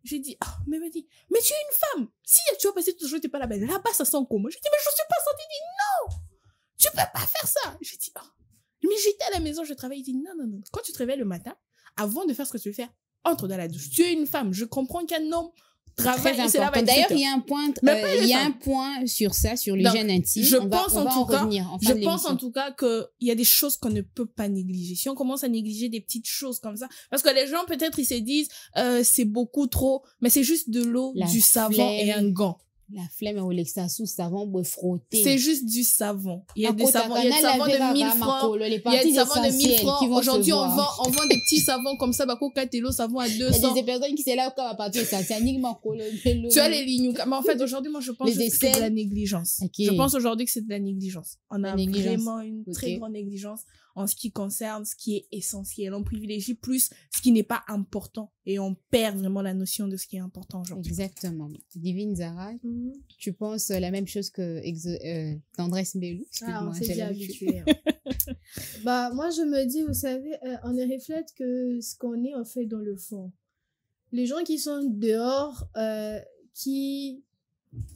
J'ai dit, mais elle m'a dit, mais tu es une femme. Si tu as passé toute ta journée, tu n'es pas lavé. Là-bas, ça sent comment? J'ai dit, mais je ne suis pas sentie. Il dit, non, tu peux pas faire ça. J'ai dit, mais j'étais à la maison, je travaillais. Il dit, non. Quand tu te réveilles le matin, avant de faire ce que tu veux faire, entre dans la douche. Tu es une femme. Je comprends qu'un homme travaille. D'ailleurs, il y a un point sur ça, sur l'hygiène intime. Je pense en tout cas qu'il y a des choses qu'on ne peut pas négliger. Si on commence à négliger des petites choses comme ça, parce que les gens, peut-être, ils se disent, c'est beaucoup trop, mais c'est juste de l'eau, du savon et un gant. La flemme ou l'extassou, savon pour frotter. C'est juste du savon. Il y a des savons, il y a des savons de 1000 francs. Il y a des savons de 1000 francs. Aujourd'hui, on vend des petits savons comme ça, bako katelo, savon à 200. Il y a des personnes qui sont là comme à partir de ça. C'est uniquement tu as les lignes. Mais en fait, aujourd'hui, moi, je pense que c'est de la négligence. Je pense aujourd'hui que c'est de la négligence. On a vraiment une très grande négligence en ce qui concerne ce qui est essentiel. On privilégie plus ce qui n'est pas important et on perd vraiment la notion de ce qui est important aujourd'hui. Exactement. Divine Zara, tu penses la même chose que Tendresse Mbelou? On s'est déjà habitué. Moi, je me dis, vous savez, on ne reflète que ce qu'on est en fait dans le fond. Les gens qui sont dehors, qui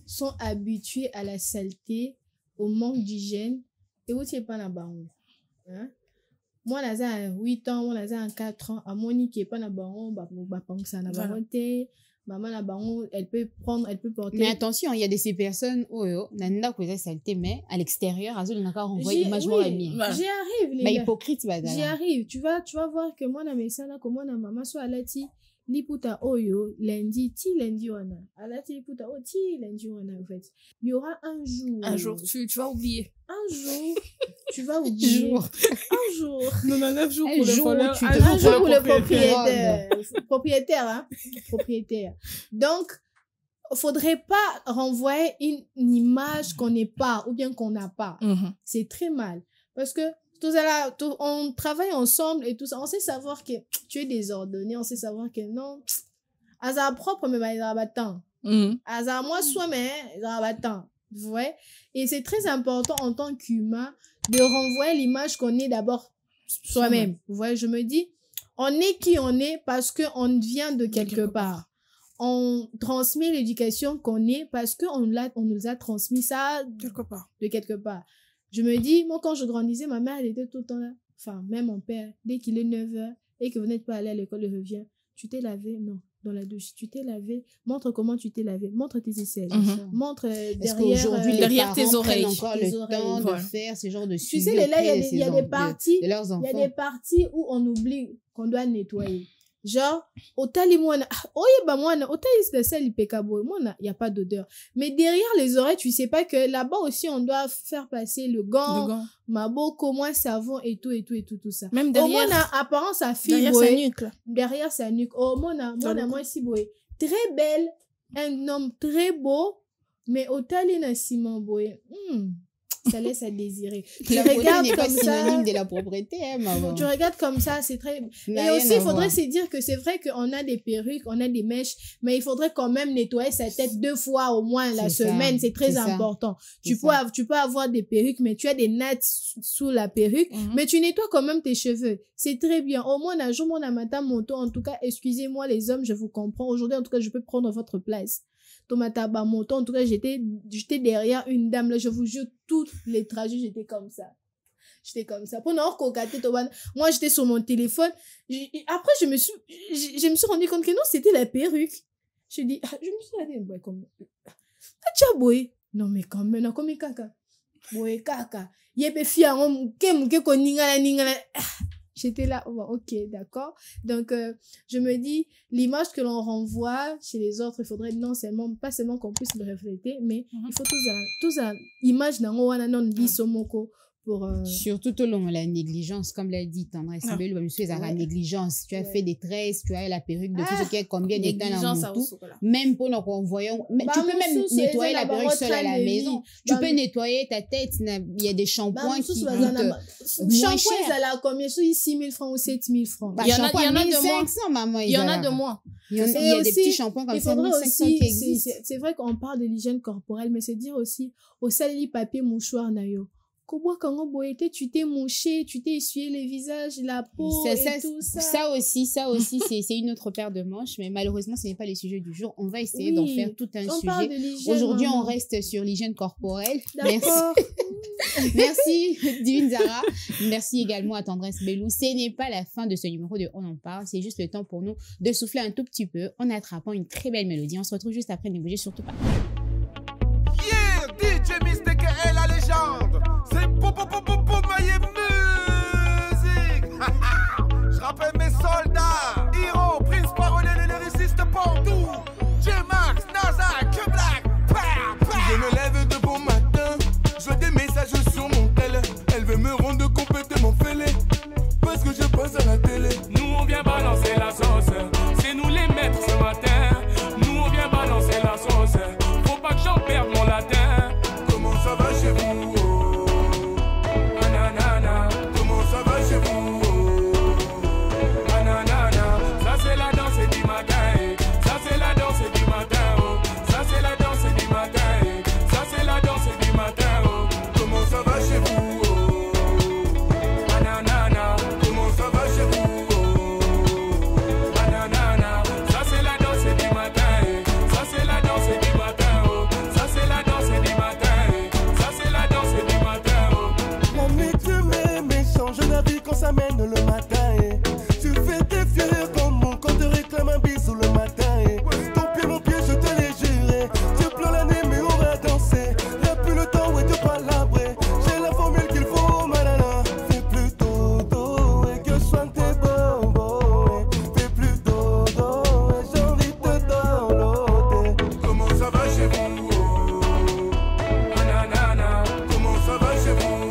sont habitués à la saleté, au manque d'hygiène, et où tu n'es pas là-bas. Hein? Moi, j'ai 8 ans, moi, j'ai 4 ans. À Monique, qui n'est pas là-bas, maman là-bas, elle peut porter. Mais attention, il y a de ces personnes où nanda que saleté, mais à l'extérieur, azul n'a pas renvoyé image moi j'y arrive les gars. Hypocrite j'y arrive. Tu vas voir que moi na mesana comme moi na maman soit alati liputa oyo lundi wana alati liputa ti lundi wana en fait. Il y aura un jour tu vas oublier. Un jour tu vas oublier. Un jour. Non, 9 jours pour le voleur. Un jour pour le propriétaire. Hein? Propriétaire. Donc, faudrait pas renvoyer une image qu'on n'est pas ou bien qu'on n'a pas. C'est très mal. Parce que on travaille ensemble et tout ça. On sait savoir que tu es désordonné. On sait savoir que non. Asa propre, mais il y a battant. Asa moi, soi, mais il y a battant. Vous voyez? Et c'est très important en tant qu'humain de renvoyer l'image qu'on est d'abord soi-même. Vous voyez, je me dis, on est qui on est parce qu'on vient de quelque part. On transmet l'éducation qu'on est parce qu'on nous a transmis ça de quelque part. Je me dis, moi, quand je grandissais, ma mère, elle était tout le temps là. Enfin, même mon père, dès qu'il est 9h et que vous n'êtes pas allé à l'école, il revient. Tu t'es lavé? Non. Dans la douche, tu t'es lavé, montre comment tu t'es lavé, montre tes aisselles, montre derrière tes oreilles. Encore le temps de faire ce genre de suivi. Tu sais, là, il y a des parties, il y a des parties où on oublie qu'on doit nettoyer. Genre, otali mwana, mwana, otali c'est ça l'ipekabo, mwana, il y a pas d'odeur. Mais derrière les oreilles, tu sais pas que là-bas aussi on doit faire passer le gant, maboko, moins savon et tout ça. Même derrière. Apparence à fille, derrière sa nuque là. Derrière sa nuque. Oh, moi si boy. Très belle, un homme très beau, mais otali na Simon boy. Ça laisse à désirer. Tu regardes comme ça. Synonyme de la propriété, hein, maman. Tu regardes comme ça, c'est très. Et aussi, il faudrait se dire que c'est vrai qu'on a des perruques, on a des mèches, mais il faudrait quand même nettoyer sa tête 2 fois au moins la semaine. C'est très important. Tu peux avoir des perruques, mais tu as des nattes sous la perruque, mais tu nettoies quand même tes cheveux. C'est très bien. Au moins, un jour, mon matin, moto. En tout cas, excusez-moi les hommes, je vous comprends. Aujourd'hui, en tout cas, je peux prendre votre place. Tomataba moto, en tout cas, j'étais derrière une dame, là, je vous jure, tous les trajets, j'étais comme ça. Moi, j'étais sur mon téléphone. Après, je me suis rendu compte que non, c'était la perruque. Je me suis dit, comme, non, mais quand même, comme kaka. Kaka. J'étais là, ok, d'accord. Donc, je me dis, l'image que l'on renvoie chez les autres, il faudrait pas seulement qu'on puisse le refléter, mais il faut tous image dans non bisomoko Surtout tout long, la négligence, comme l'a dit Tendresse Belou, la négligence. Tu as fait des tresses, tu as la perruque de tout ce qui est combien d'états dans le tout. Même pour nos convoyants, tu peux même nettoyer la perruque seule à la maison. Tu peux nettoyer ta tête, il y a des shampoings qui coûtent moins cher. Ça a combien? 6 000 francs ou 7 000 francs. Il y en a de moins. 500, maman. Il y en a de moins. Il y a des petits shampoings comme ça, 1500 qui existent. C'est vrai qu'on parle de l'hygiène corporelle, mais c'est dire aussi, au sali papier mouchoir nayo. Tu t'es mouché, tu t'es essuyé les visages, la peau et tout ça. Ça aussi, c'est une autre paire de manches, mais malheureusement, ce n'est pas le sujet du jour. On va essayer d'en faire tout un sujet. Aujourd'hui, on reste sur l'hygiène corporelle. Merci. Merci, Divine Zara. Merci également à Tendresse Belou. Ce n'est pas la fin de ce numéro de On en parle. C'est juste le temps pour nous de souffler un tout petit peu en attrapant une très belle mélodie. On se retrouve juste après. Ne bougez surtout pas. Yeah, DJ Mystique est la légende. C'est my music. Je rappelle mes soldats. Hero, Prince Parolin et ne résiste pas en tout. J-Max, NASA, Q-Black. Je me lève de bon matin. Je vois des messages sur mon tel. Elle veut me rendre complètement fêlé. Parce que je passe à la télé. Nous on vient balancer la sauce. C'est nous les maîtres ce matin. Nous on vient balancer la sauce. Faut pas que j'en perde mon latin. Comment ça va chez vous? Ça mène le matin et tu fais tes fiers comme mon corps te réclame un bisou le matin et ton pied mon pied je te l'ai juré. Tu pleures la nuit mais on va danser. Y'a plus le temps et de palabrer. J'ai la formule qu'il faut manana. Fais plus dodo et que je soigne tes bonbons. Fais plus dodo et j'ai envie de te downloader. Comment ça va chez vous? Nanana. Comment ça va chez vous?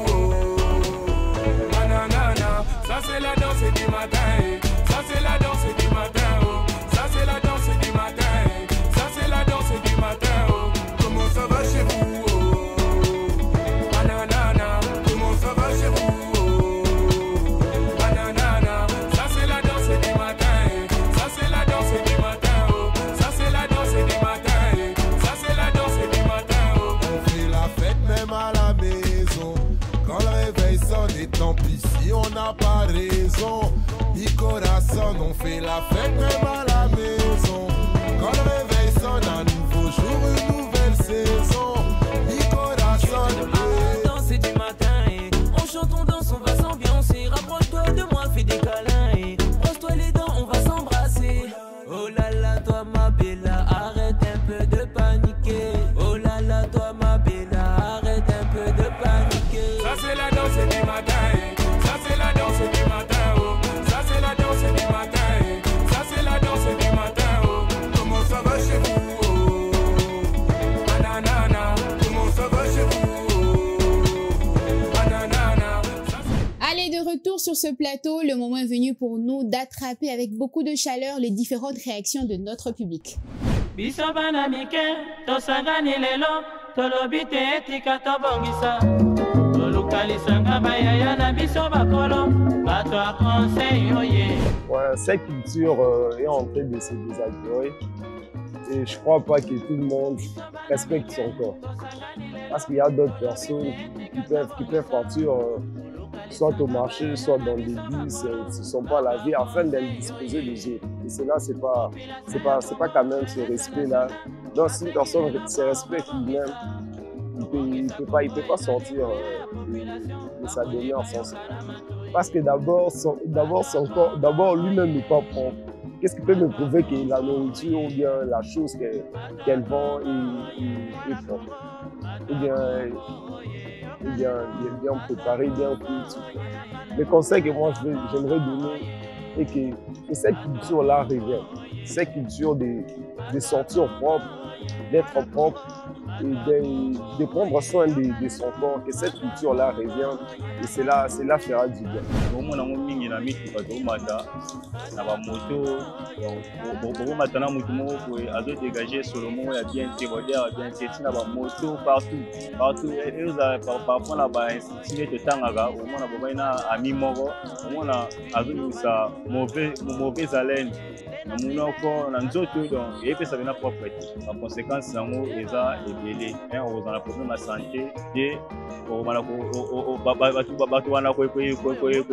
Ça c'est la danse du matin, ça c'est la danse du matin, oh. Ça c'est la danse du matin, ça c'est la danse du matin, oh. Comment ça va chez vous? Oh. Nanana. Comment ça va chez vous? Oh. Nanana. Ça c'est la danse du matin, ça c'est la danse du matin, oh. Ça c'est la danse du matin, ça c'est la danse du matin, oh. On fait la fête même à la maison. Quand le réveil sonne et tant pis si on n'a pas raison. Mi corazon, on fait la fête même à la maison. Quand le réveil sonne, un nouveau jour, une nouvelle saison. Mi corazon, danser du matin, on chante, on danse, on va s'ambiancer. Rapproche-toi de moi, fais des câlins, brosse-toi les dents, on va s'embrasser. Oh là là, toi ma bella, arrête un peu de paniquer. Oh là là, toi ma bella, arrête un peu de paniquer. Ça c'est la danse du matin, ça c'est la danse du matin, oh. Ça c'est la danse du matin, ça c'est la danse du matin, oh. Comment ça va chez vous? Oh. Nanana. Comment ça va chez vous? Oh. Nanana. Allez, de retour sur ce plateau, le moment est venu pour nous d'attraper avec beaucoup de chaleur les différentes réactions de notre public. Biso bana mike, tosangani lelo, tolobite etika tobongisa. Tolukalisanga bayaya na biso bakolo, bato a conseil oye. Ouais, cette culture est en train de se désagréger et je crois pas que tout le monde respecte son corps. Parce qu'il y a d'autres personnes qui peuvent partir soit au marché, soit dans des bus, ils ne sont pas lavés afin d'être disposés des autres. Et cela, c'est pas quand même ce respect-là. Donc si une personne se respecte lui-même, il peut pas sortir de sa demeure sans ça. Parce que d'abord son corps, d'abord lui-même n'est pas propre. Qu'est-ce qui peut me prouver que la nourriture ou bien la chose qu'elle vend est propre? Ou bien bien préparé, bien cuit. Le conseil que moi j'aimerais donner est que cette culture-là revienne. Cette culture de sortir propre, d'être propre de prendre soin de son corps, que cette culture-là revienne et cela fera du bien. Partout. Parfois, on a institué de Tangaga, au moins, on a ami Moro, au moins, on a mauvaise haleine. On a encore un autre, donc, et puis ça vient propre. En conséquence, ça nous est ébélé. On a un problème de santé, et on a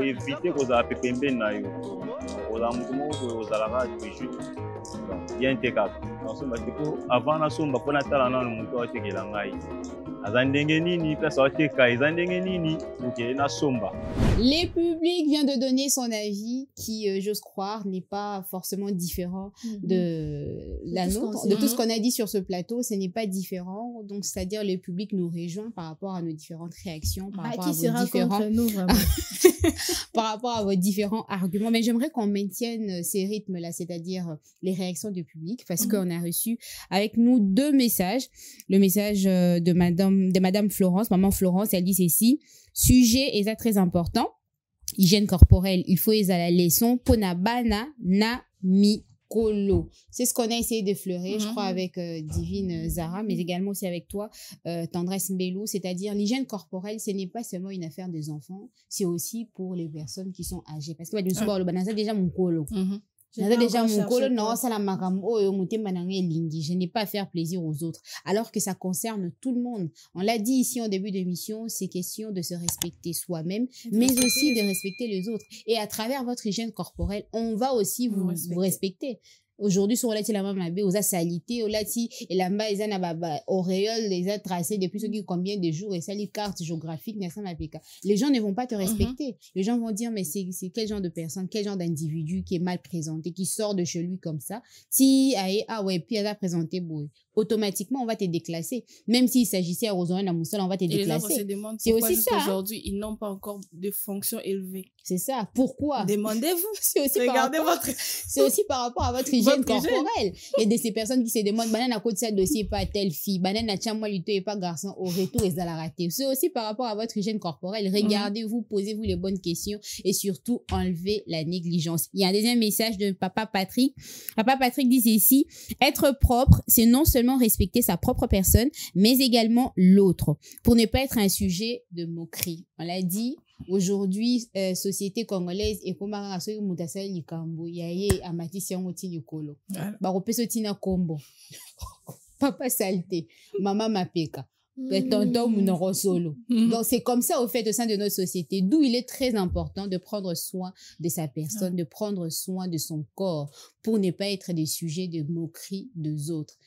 éviter qu'on a pépé na yo. On a un mouvement aux alarats de bien intégrable. Avant la somme, on a talent dans le moteur de Kelangai. Les publics vient de donner son avis qui, j'ose croire, n'est pas forcément différent de la nôtre. De tout ce qu'on a dit sur ce plateau, ce n'est pas différent. Donc, c'est-à-dire le public nous rejoint par rapport à nos différentes réactions, par rapport à vos différents... par rapport à vos différents arguments. Mais j'aimerais qu'on maintienne ces rythmes-là, c'est-à-dire les réactions du public, parce qu'on a reçu avec nous 2 messages. Le message de Madame Florence, Maman Florence, elle dit ceci: sujet est très important, hygiène corporelle, il faut à la leçon, ponabana na mikolo. C'est ce qu'on a essayé d'effleurer, je crois, avec Divine Zara, mais également aussi avec toi, Tendresse Mbelou, c'est-à-dire l'hygiène corporelle, ce n'est pas seulement une affaire des enfants, c'est aussi pour les personnes qui sont âgées. Parce que déjà mon colo. Je n'ai pas à faire plaisir aux autres, alors que ça concerne tout le monde. On l'a dit ici en début d'émission, c'est question de se respecter soi-même, mais aussi de respecter les autres. Et à travers votre hygiène corporelle, on va aussi vous respecter. Aujourd'hui, sur la maman aux a salité, et la mba ils ont auréole, les a tracé depuis combien de jours et ça les cartes géographiques, les gens ne vont pas te respecter. Les gens vont dire mais c'est quel genre de personne, quel genre d'individu qui est mal présenté, qui sort de chez lui comme ça. Si puis elle a présenté automatiquement on va te déclasser. Même s'il s'agissait à Rosanne la Moussole, on va te déclasser. C'est aussi ça. Aujourd'hui, ils n'ont pas encore de fonctions élevées. C'est ça. Pourquoi? Demandez-vous. C'est aussi par rapport à votre hygiène corporelle. Et de ces personnes qui se demandent, banane à côté de ça dossier pas telle fille, banane à chamwa luto et pas garçon, au retour et à la rater. C'est aussi par rapport à votre hygiène corporelle. Regardez-vous, posez-vous les bonnes questions et surtout enlevez la négligence. Il y a un deuxième message de Papa Patrick. Papa Patrick dit ici: être propre, c'est non seulement respecter sa propre personne, mais également l'autre, pour ne pas être un sujet de moquerie. On l'a dit. Aujourd'hui, société congolaise et comme à ce mutasal likambo yaye amati siangoti likolo ba kopeso tina kombo papa saleté maman mapeka tonton munoro solo. Donc c'est comme ça au fait au sein de notre société, d'où il est très important de prendre soin de sa personne, de prendre soin de son corps pour ne pas être des sujets de moquerie des autres.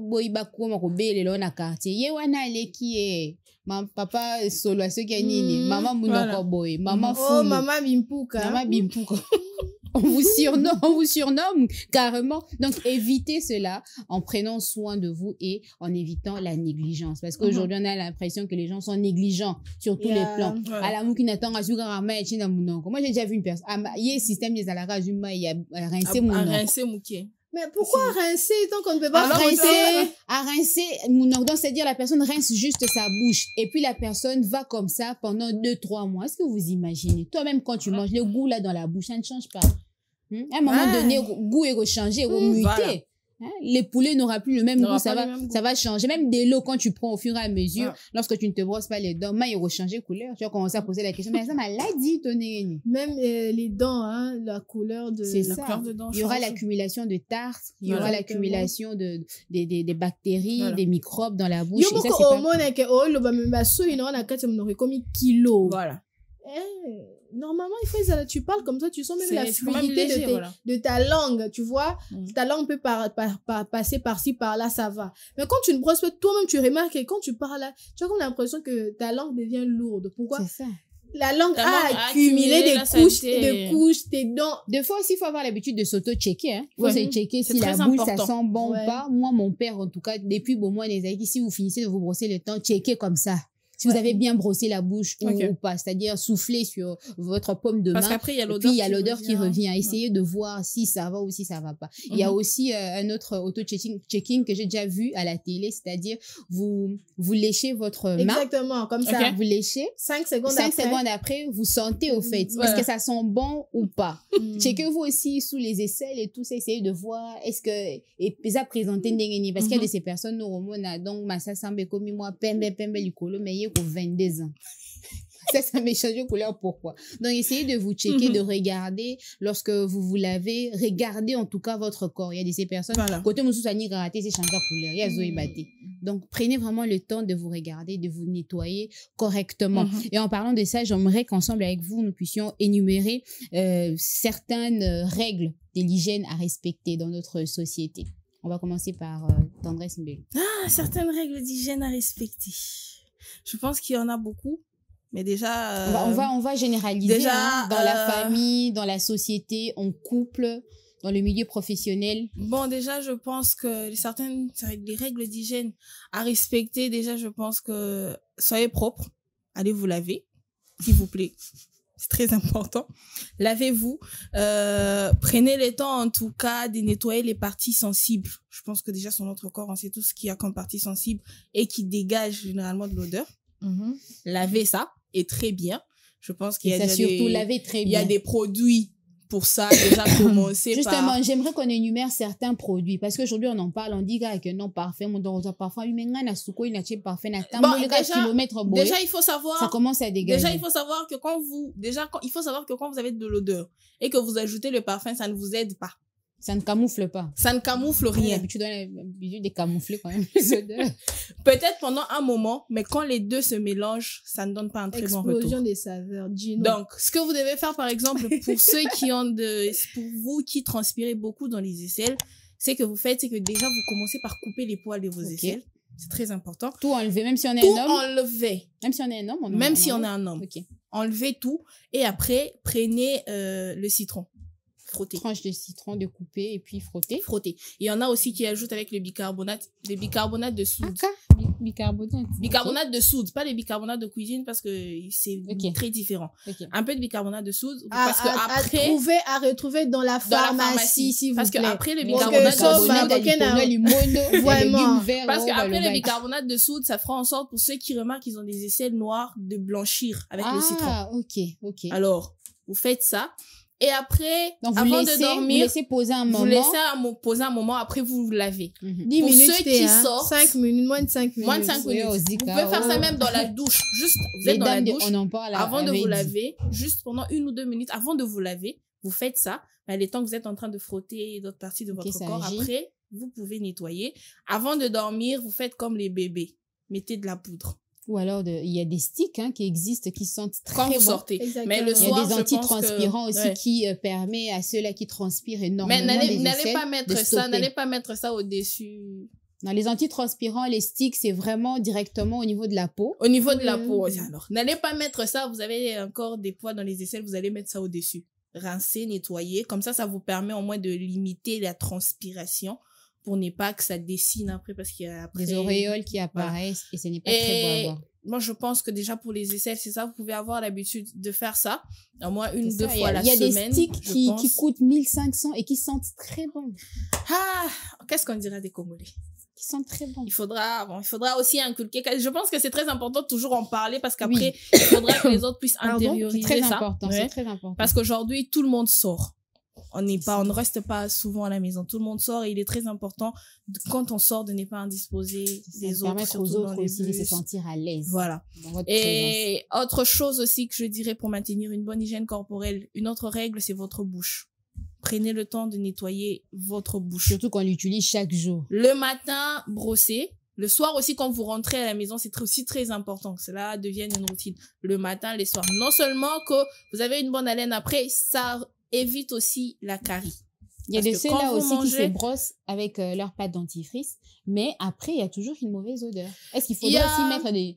Boy bakuwa makobele lo na quartier ye wana leki papa solo à ceux qui nini maman munoko boy maman fou maman bimpuka on vous surnomme carrément. Donc évitez cela en prenant soin de vous et en évitant la négligence, parce qu'aujourd'hui on a l'impression que les gens sont négligents sur tous les plans. À la mouki n'attend à moi j'ai déjà vu une personne il système des alara juma il y a rincé mouki. Mais pourquoi rincer tant qu'on ne peut pas rincer donc c'est-à-dire la personne rince juste sa bouche et puis la personne va comme ça pendant 2-3 mois. Est-ce que vous imaginez toi-même quand tu manges le goût là dans la bouche, ça ne change pas. À un moment donné, le goût est changé, est muté. Voilà. Les poulets n'aura plus le même goût, ça va changer. Même de l'eau, quand tu prends au fur et à mesure, lorsque tu ne te brosses pas les dents, il va changer couleur. Tu vas commencer à poser la question, mais ça m'a dit, même les dents, la couleur de couleur de dents. Il y aura l'accumulation de tartre, il y aura l'accumulation des bactéries, des microbes dans la bouche. Et ça, c'est voilà. Normalement, il faut que tu parles comme ça, tu sens même la fluidité de ta langue, tu vois. Ta langue peut passer par-ci, par-là, ça va. Mais quand tu ne brosses pas, toi-même, tu remarques que quand tu parles là, tu as comme l'impression que ta langue devient lourde. Pourquoi? C'est ça. La langue a accumulé des couches, tes dents. Des fois aussi, il faut avoir l'habitude de s'auto-checker. Il faut se checker si la bouche, ça sent bon ou pas. Moi, mon père, en tout cas, depuis bon mois, les aïkis, si vous finissez de vous brosser le temps, checker comme ça. Si vous avez bien brossé la bouche ou pas, c'est-à-dire souffler sur votre paume de main. Parce qu'après, il y a l'odeur qui revient. Essayez de voir si ça va ou si ça va pas. Il y a aussi un autre auto-checking que j'ai déjà vu à la télé, c'est-à-dire vous léchez votre main. Exactement, comme ça. Vous léchez. 5 secondes après, vous sentez au fait. Est-ce que ça sent bon ou pas? Checkez-vous aussi sous les aisselles et tout ça. Essayez de voir est-ce que et ça présente parce qu'il y a de ces personnes donc massa sambe comme moi pembe likolo mais il y a 22 ans. Ça m'est changé de couleur, pourquoi? Donc, essayez de vous checker, de regarder lorsque vous lavez. Regardez en tout cas votre corps. Il y a de ces personnes, côté moussou sani gratté, c'est changé de couleur. Il y a zoé batté. Donc, prenez vraiment le temps de vous regarder, de vous nettoyer correctement. Et en parlant de ça, j'aimerais qu'ensemble avec vous, nous puissions énumérer certaines règles de l'hygiène à respecter dans notre société. On va commencer par Tendresse Mbelu. Certaines règles d'hygiène à respecter. Je pense qu'il y en a beaucoup. Mais déjà... On va généraliser déjà, dans la famille, dans la société, en couple, dans le milieu professionnel. Bon, déjà, je pense que les règles d'hygiène à respecter, déjà, je pense que soyez propre. Allez vous laver, s'il vous plaît. C'est très important. Lavez-vous. Prenez le temps, en tout cas, de nettoyer les parties sensibles. Je pense que déjà, sur notre corps, on sait tout ce qu'il y a comme partie sensible et qui dégage généralement de l'odeur. Lavez ça. Et très bien. Je pense qu'il y a il y a des produits pour ça, déjà commencer Justement, j'aimerais qu'on énumère certains produits parce qu'aujourd'hui on en parle, on dit avec un nom parfait, mon parfum, déjà il faut savoir, ça commence à dégager. Déjà il faut savoir que quand vous avez de l'odeur et que vous ajoutez le parfum, ça ne vous aide pas. Ça ne camoufle pas. Ça ne camoufle rien. Tu dois l'habitude de camoufler quand même les odeurs. Peut-être pendant un moment, mais quand les deux se mélangent, ça ne donne pas un très bon retour. Explosion des saveurs. Gino. Donc, ce que vous devez faire, par exemple, pour ceux qui pour vous qui transpirez beaucoup dans les aisselles, c'est que déjà, vous commencez par couper les poils de vos aisselles. C'est très important. Tout enlever, même si on est un homme. Tout enlever. Même si on est un homme. Même si on est un homme. Enlevez tout. Et après, prenez le citron. Frotter. Tranche de citron, de couper et puis frotter. Frotter. Il y en a aussi qui ajoutent avec le bicarbonate de soude. Bicarbonate de soude, pas les bicarbonates de cuisine parce que c'est très différent. Un peu de bicarbonate de soude parce que après à retrouver dans la pharmacie s'il vous plaît. Parce que après le bicarbonate le bicarbonate de soude, ça fera en sorte pour ceux qui remarquent qu'ils ont des aisselles noires de blanchir avec le citron. OK. Alors, vous faites ça. Et après, donc avant de dormir, vous laissez poser un moment. Vous laissez poser un moment, après vous vous lavez. 10 pour minutes, ceux qui sortent, 5 minutes, moins de 5 minutes. Moins de 5 minutes. Vous pouvez faire ça même dans la douche. Juste, vous êtes dans la douche. Avant de vous laver, juste pendant 1 ou 2 minutes, avant de vous laver, vous faites ça. Le temps que vous êtes en train de frotter d'autres parties de votre corps, après, vous pouvez nettoyer. Avant de dormir, vous faites comme les bébés. Mettez de la poudre. Ou alors, il y a des sticks qui existent, qui sentent très quand vous bon. sortez. Mais le soir, il y a des antitranspirants aussi qui permettent à ceux-là qui transpirent énormément. Mais n'allez pas mettre ça au-dessus. Non, les antitranspirants, les sticks, c'est vraiment directement au niveau de la peau. Au niveau de la peau. Alors, n'allez pas mettre ça. Vous avez encore des poids dans les aisselles, vous allez mettre ça au-dessus. Rincer, nettoyer. Comme ça vous permet au moins de limiter la transpiration. Pour ne pas que ça dessine après parce qu'il y a après... des auréoles qui apparaissent et ce n'est pas très beau à voir. Moi, je pense que déjà pour les aisselles, c'est ça, vous pouvez avoir l'habitude de faire ça au moins 1 ou 2 fois la semaine. Il y a des sticks qui coûtent 1500 et qui sentent très bon. Qu'est-ce qu'on dirait des Congolais? Qui sentent très bon. Il faudra aussi inculquer. Je pense que c'est très important de toujours en parler parce qu'après, il faudra que les autres puissent intérioriser ça. C'est très important. Parce qu'aujourd'hui, tout le monde sort. On ne reste pas souvent à la maison. Tout le monde sort et il est très important quand on sort de ne pas indisposer des autres. Permettre aux autres aussi de se sentir à l'aise. Voilà. Et autre chose aussi que je dirais pour maintenir une bonne hygiène corporelle, une autre règle, c'est votre bouche. Prenez le temps de nettoyer votre bouche. Surtout qu'on l'utilise chaque jour. Le matin, brosser. Le soir aussi, quand vous rentrez à la maison, c'est aussi très important que cela devienne une routine. Le matin, les soirs. Non seulement que vous avez une bonne haleine après, ça évite aussi la carie. Il y a des ceux-là aussi qui se brossent avec leur pâte dentifrice, mais après, il y a toujours une mauvaise odeur. Est-ce qu'il faudrait aussi mettre des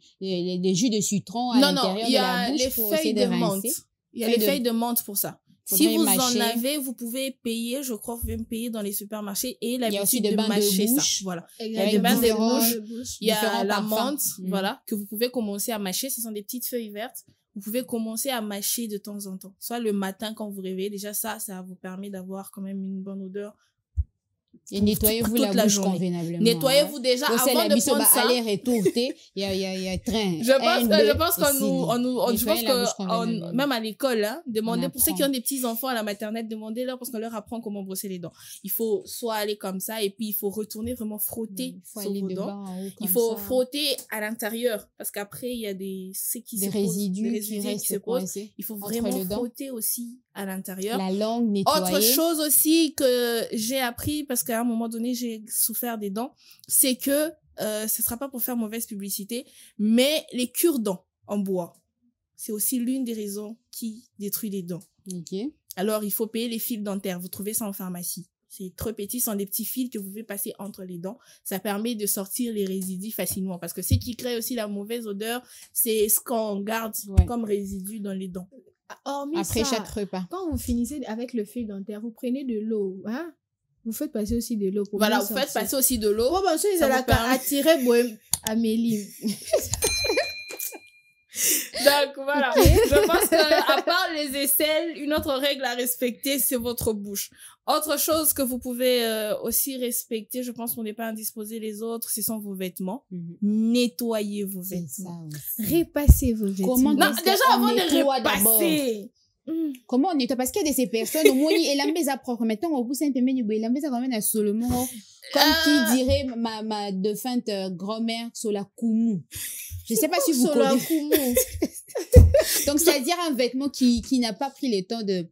jus de citron à l'intérieur de la bouche pour essayer de rincer? Il y a les feuilles de menthe pour ça. Si vous en avez, vous pouvez payer, je crois, vous pouvez me payer dans les supermarchés et l'habitude de mâcher ça. Voilà. Il y a des bains de bouche, il y a la menthe, voilà, que vous pouvez commencer à mâcher. Ce sont des petites feuilles vertes. Vous pouvez commencer à mâcher de temps en temps. Soit le matin quand vous vous réveillez, déjà ça vous permet d'avoir quand même une bonne odeur. Et nettoyez-vous la bouche convenablement. Nettoyez-vous déjà avant de prendre ça. Aller-retour, il y a train. Je pense que même à l'école, hein, demandez pour ceux qui ont des petits enfants à la maternelle, demandez-leur parce qu'on leur apprend comment brosser les dents. Il faut soit aller comme ça et puis il faut retourner vraiment frotter sur vos dents. Il faut frotter à l'intérieur parce qu'après il y a des résidus qui se posent. Il faut vraiment frotter aussi à l'intérieur. La langue nettoyée. Autre chose aussi que j'ai appris parce qu'à un moment donné j'ai souffert des dents, c'est que ce sera pas pour faire mauvaise publicité, mais les cure-dents en bois, c'est aussi l'une des raisons qui détruit les dents. Okay. Alors il faut payer les fils dentaires, vous trouvez ça en pharmacie. C'est trop petit, ce sont des petits fils que vous pouvez passer entre les dents. Ça permet de sortir les résidus facilement parce que ce qui crée aussi la mauvaise odeur, c'est ce qu'on garde comme résidus dans les dents. Après chaque repas. Quand vous finissez avec le fil dentaire, vous prenez de l'eau, hein? Vous faites passer aussi de l'eau. Voilà, vous faites passer aussi de l'eau. Oh, ben, ça va attirer Amélie. Donc, voilà. Je pense qu'à part les aisselles, une autre règle à respecter, c'est votre bouche. Autre chose que vous pouvez aussi respecter, je pense qu'on n'est pas indisposé les autres, ce sont vos vêtements. Nettoyez vos vêtements. Repassez vos vêtements. Non, déjà avant de repasser. Comment on nettoie? Parce qu'il y a de ces personnes, au moins, et la maison propre, mettons, au bout, c'est un peu mieux, la maison quand même à Solomon, comme qui dirait ma défunte grand-mère, Sola Koumou. Je sais pas si vous connaissez. Donc, c'est-à-dire un vêtement qui n'a pas pris le temps de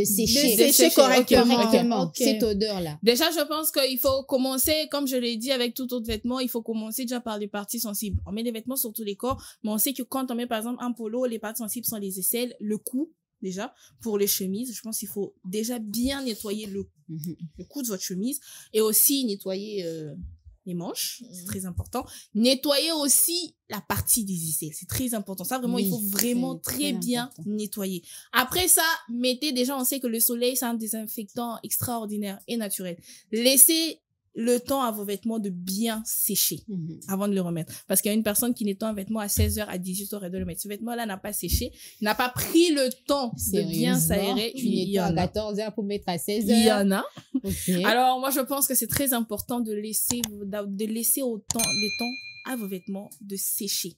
sécher. De sécher correctement. Okay. Cette odeur-là. Déjà, je pense qu'il faut commencer, comme je l'ai dit, avec tout autre vêtement, il faut commencer déjà par les parties sensibles. On met des vêtements sur tous les corps, mais on sait que quand on met, par exemple, un polo, les parties sensibles sont les aisselles, le cou. Déjà, pour les chemises, je pense qu'il faut déjà bien nettoyer le cou de votre chemise et aussi nettoyer les manches, c'est très important. Nettoyer aussi la partie des aisselles, c'est très important. Ça, vraiment, il faut vraiment très bien nettoyer. Après ça, mettez déjà, on sait que le soleil, c'est un désinfectant extraordinaire et naturel. Laissez le temps à vos vêtements de bien sécher avant de le remettre. Parce qu'il y a une personne qui nettoie un vêtement à 16h, à 18h et de le mettre. Ce vêtement-là n'a pas séché, n'a pas pris le temps de bien s'aérer. Il y en a. À 14h pour mettre à 16h. Il y en a. Okay. Alors, moi, je pense que c'est très important de laisser le temps à vos vêtements de sécher.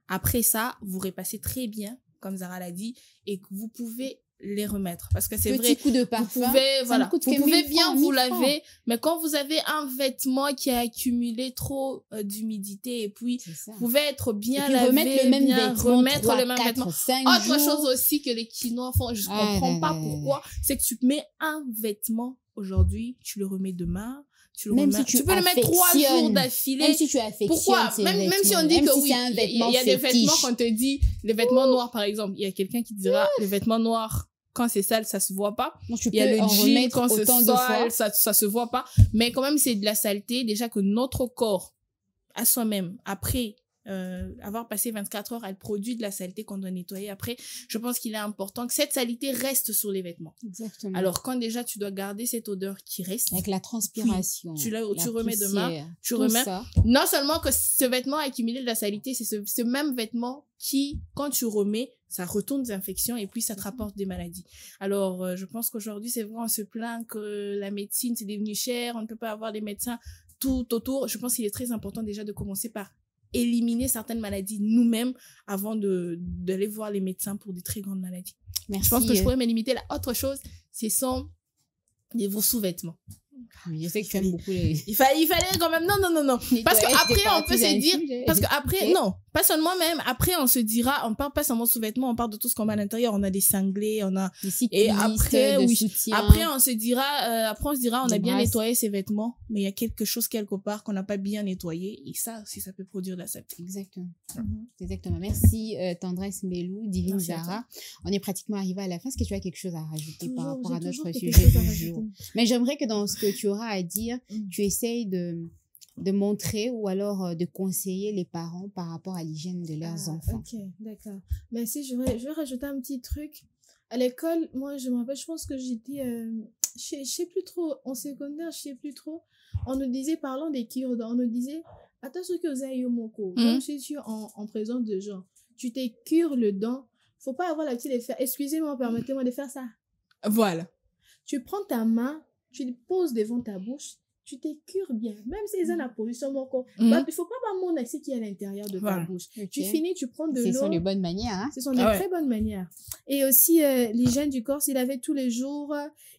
Après ça, vous repassez très bien, comme Zara l'a dit, et que vous pouvez les remettre parce que c'est vrai, coup de parfum, vous pouvez bien vous laver, mais quand vous avez un vêtement qui a accumulé trop d'humidité et puis vous pouvez être bien lavé, remettre le même vêtement. Autre chose aussi que les Quinois font, je comprends pas pourquoi, c'est que tu mets un vêtement aujourd'hui, tu le remets demain. Tu peux le mettre 3 jours d'affilée. Même si tu affectionnes. Pourquoi? Même si on dit que oui, il y a des vêtements qu'on te dit, les vêtements noirs par exemple, il y a quelqu'un qui dira les vêtements noirs quand c'est sale, ça se voit pas. Il y a le jean quand c'est sale, ça se voit pas. Mais quand même, c'est de la saleté déjà que notre corps, à soi-même, après avoir passé 24 heures, elle produit de la saleté qu'on doit nettoyer. Après, je pense qu'il est important que cette saleté reste sur les vêtements. Exactement. Alors, quand déjà tu dois garder cette odeur qui reste. Avec la transpiration. Tu remets demain. Tu remets. Ça. Non seulement que ce vêtement a accumulé de la saleté, c'est ce même vêtement qui, quand tu remets, ça retourne des infections et puis ça te rapporte des maladies. Alors, je pense qu'aujourd'hui, c'est vrai, on se plaint que la médecine, c'est devenu cher, on ne peut pas avoir des médecins tout autour. Je pense qu'il est très important déjà de commencer par éliminer certaines maladies nous-mêmes avant d'aller voir les médecins pour des très grandes maladies. Merci. Je pense que je pourrais me limiter. Autre chose, ce sont vos sous-vêtements. Je sais que tu aimes beaucoup les... Il fallait quand même, non. Parce qu'après, on peut se dire, parce qu'après, non, pas seulement même, après, on se dira, on parle pas seulement de sous-vêtements, on parle de tout ce qu'on met à l'intérieur, on a des cinglés, on a, et après, après, on se dira, on a bien nettoyé ses vêtements, mais il y a quelque chose quelque part qu'on n'a pas bien nettoyé, et ça aussi, ça peut produire de la saleté. Exactement. Exactement. Merci, Tendresse Mbelou, Divine Zara. On est pratiquement arrivé à la fin. Est-ce que tu as quelque chose à rajouter par rapport à notre sujet du jour? Mais j'aimerais que dans ce que tu auras à dire, tu essayes de montrer ou alors de conseiller les parents par rapport à l'hygiène de leurs enfants. Ok, d'accord. Merci. Je vais rajouter un petit truc. À l'école, moi, je me rappelle, je pense que j'étais, je sais plus trop, en secondaire, je sais plus trop. On nous disait, parlant des cure-dents, on nous disait, attention que vous avez moko. Même si tu es en présence de gens, tu t'écures le dent, faut pas avoir l'habitude de faire, excusez-moi, permettez-moi de faire ça. Voilà. Tu prends ta main, tu le poses devant ta bouche, tu t'écures bien. Même si ils ont la position moko, il faut pas avoir mon accès qui est à l'intérieur de ta bouche. Okay. Tu finis, tu prends de l'eau. Ce sont les bonnes manières. Hein? Ce sont des très bonnes manières. Et aussi, l'hygiène du corps, s'il avait tous les jours,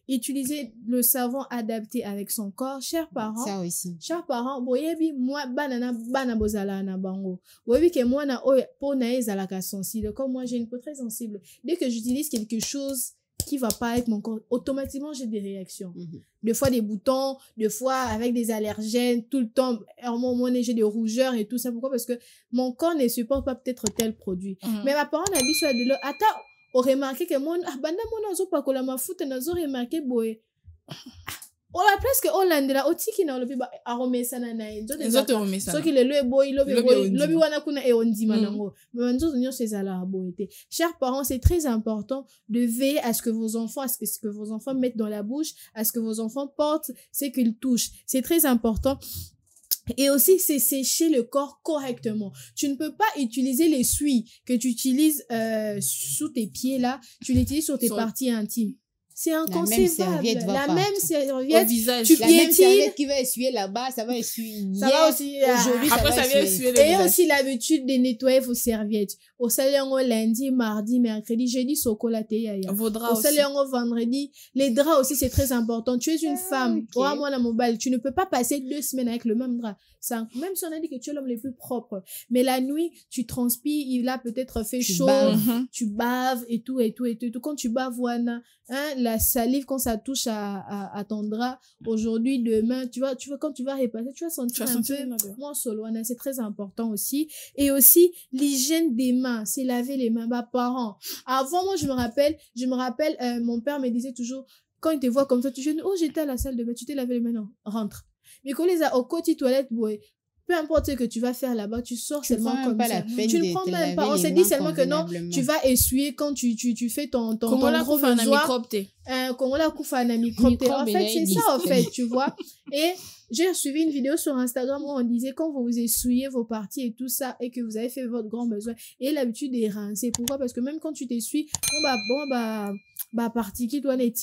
utiliser le savon adapté avec son corps. Chers parents. Ça aussi. Chers parents, boyebi, moi, banana bozala na bango. Boyebi que moi, na oye, po na ezalaka sensible. Comme moi, j'ai une peau très sensible. Dès que j'utilise quelque chose qui va pas être mon corps, automatiquement j'ai des réactions. Des fois des boutons, des fois avec des allergènes, tout le temps, moi j'ai des rougeurs et tout ça. Pourquoi? Parce que mon corps ne supporte pas peut-être tel produit. Mais ma parole n'a vu sur de l'eau. Attends, on remarqué que moi, banda mon nazo pas la ma foute nazo remarqué boy. On a presque Hollande là, otiki na lobi ba arome sana na enzo des autres arome sana. So ki le boy, lobi wana kuna e ondi manango. Mais nzo nyo sezala boyete. Chers parents, c'est très important de veiller à ce que vos enfants, à ce que vos enfants mettent dans la bouche, à ce que vos enfants portent, c'est qu'ils touchent. C'est très important. Et aussi, c'est sécher le corps correctement. Tu ne peux pas utiliser les suies que tu utilises sous tes pieds là, tu l'utilises sur tes parties intimes. C'est inconcevable. La même serviette au visage. La même serviette qui va essuyer là-bas, ça va essuyer. Ça va aussi. Aujourd'hui, après, ça va essuyer le visage. Et aussi l'habitude de nettoyer vos serviettes. Au salon lundi, mardi, mercredi, jeudi, sokolaté yaya. Vos draps aussi. Au salon vendredi. Les draps aussi, c'est très important. Tu es une femme. Okay. Moi, la mobile, tu ne peux pas passer 2 semaines avec le même drap. Ça, même si on a dit que tu es l'homme le plus propre. Mais la nuit, tu transpires, il a peut-être fait chaud, tu baves et tout. Quand tu baves, voilà, hein, la salive, quand ça touche à ton drap, aujourd'hui, demain, tu vois, quand tu vas repasser, tu vas sentir un peu moins solo. C'est très important aussi. Et aussi, l'hygiène des mains, c'est laver les mains. Parents. Avant, moi, je me rappelle, mon père me disait toujours, quand il te voit comme ça, tu dis, oh, j'étais à la salle de bain, tu t'es lavé les mains, non, rentre. Mais quand les a au côté toilette, boy, peu importe ce que tu vas faire là-bas, tu sors seulement comme ça. Tu ne prends même pas. On s'est dit seulement que non, tu vas essuyer quand tu fais ton gros besoin. Kongola Koufana microbe. En fait, c'est ça, en fait, tu vois. Et j'ai suivi une vidéo sur Instagram où on disait quand vous essuyez vos parties et tout ça et que vous avez fait votre grand besoin et l'habitude est rincée. Pourquoi? Parce que même quand tu t'essuies, partie qui doit être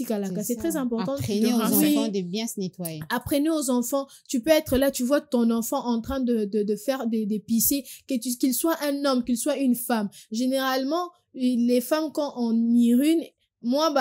c'est très important. Apprenez aux enfants de bien se nettoyer. Apprenez aux enfants. Tu peux être là, tu vois ton enfant en train de faire de pisser, qu'il soit un homme, qu'il soit une femme. Généralement, les femmes, quand on urine, moi,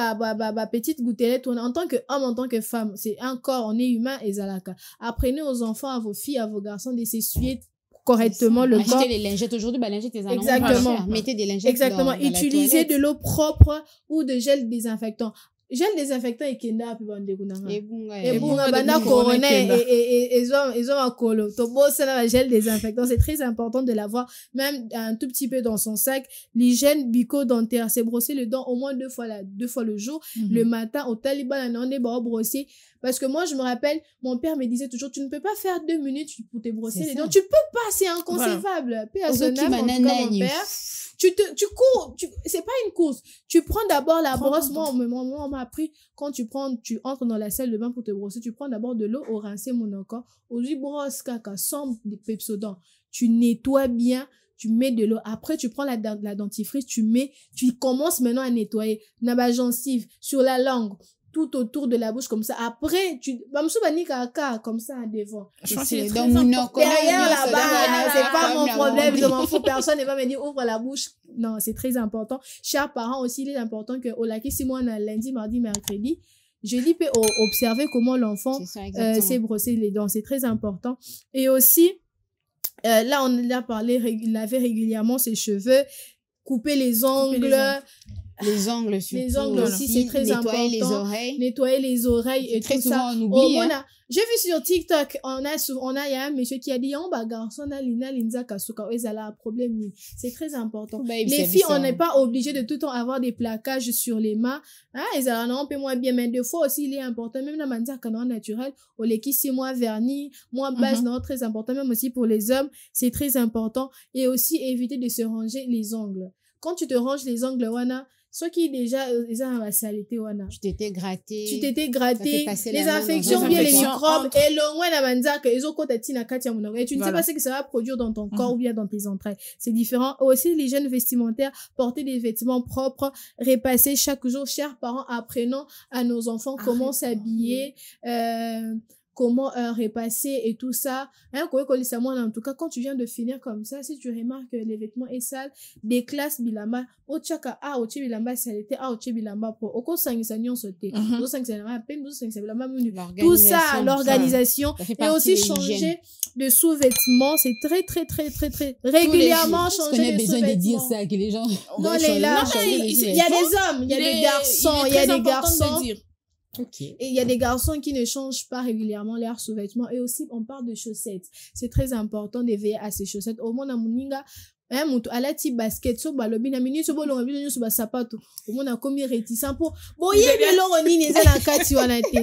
petite gouttelette, en tant qu'homme, en tant que femme, c'est un corps, on est humain et zalaka. Apprenez aux enfants, à vos filles, à vos garçons de s'essuyer correctement le corps. Achetez les lingettes aujourd'hui, lingettes, les allons. Exactement. Mettez des lingettes. Exactement. Utilisez de l'eau propre ou de gel désinfectant. Gel désinfectant et kenda puis bande kunanga. Et bunga banda corona et ils ont un colo. To bosse na gel désinfectant, c'est très important de l'avoir même un tout petit peu dans son sac. L'hygiène bucco-dentaire, c'est brosser les dents au moins 2 fois le jour. Le matin au Taliban on est brosser. Parce que moi, je me rappelle, mon père me disait toujours, tu ne peux pas faire 2 minutes pour te brosser les dents. Tu peux pas, c'est inconcevable. Paix à son âme, en tout cas, mon père. Tu cours, c'est pas une course. Tu prends d'abord la brosse. Moi, on m'a appris, quand tu entres dans la salle de bain pour te brosser, tu prends d'abord de l'eau au rincer mon corps. Aujourd'hui, brosse caca, sans Pepsodent. Tu nettoies bien. Tu mets de l'eau. Après, tu prends la dentifrice, tu commences maintenant à nettoyer. Naba gencive, sur la langue, tout autour de la bouche comme ça. Après, comme ça devant. Derrière là-bas, c'est pas mon problème, je m'en fous, personne ne va me dire ouvre la bouche. Non, c'est très important. Chers parents aussi, il est important que au lac, si moi on a lundi, mardi, mercredi, jeudi peut observer comment l'enfant s'est brossé les dents. C'est très important. Et aussi, là on a parlé, laver régulièrement ses cheveux, couper les ongles. Les ongles surtout. Les ongles aussi, c'est très important. Nettoyer les oreilles et très tout souvent ça. on oublie. J'ai vu sur TikTok, il y a un monsieur qui a dit, garçon, linza kasuka, ezala problème. C'est très important. Les filles, on n'est pas obligé de tout le temps avoir des plaquages sur les mains. Ezala non, peut moins bien, mais des fois aussi, il est important, même la manière canon naturel, au leki 6 mois vernis, moins base, non, très important, même aussi pour les hommes, c'est très important. Et aussi éviter de se ranger les ongles. Quand tu te ranges les ongles, wana, ceux qui déjà ils ont la saleté wana tu t'étais gratté les infections bien les microbes et le loin la manzaka ils ont côté na katia mon et tu ne sais pas ce que ça va produire dans ton corps ou bien dans tes entrailles, c'est différent. Aussi l'hygiène vestimentaire, porter des vêtements propres, repasser chaque jour. Chers parents, apprenons à nos enfants comment s'habiller, comment repasser et tout ça. En tout cas, quand tu viens de finir comme ça, si tu remarques que les vêtements est sales, des classes bilamba, ochaka a oche bilamba saleté, a oche bilamba pro. Oko sangisanyon sauté. Tout ça, l'organisation et aussi changer de sous-vêtements, c'est très régulièrement changer de sous-vêtements. Besoin de dire ça que les gens. Non, il y a des hommes, il y a des garçons, il y a des garçons. Okay. Et il y a des garçons qui ne changent pas régulièrement leurs sous-vêtements. Et aussi, on parle de chaussettes. C'est très important de veiller à ces chaussettes. Au moins, à la type basket, so balobi na minute so bolonga bino so ba sapato. Au moins, on a commis réticent pour boyer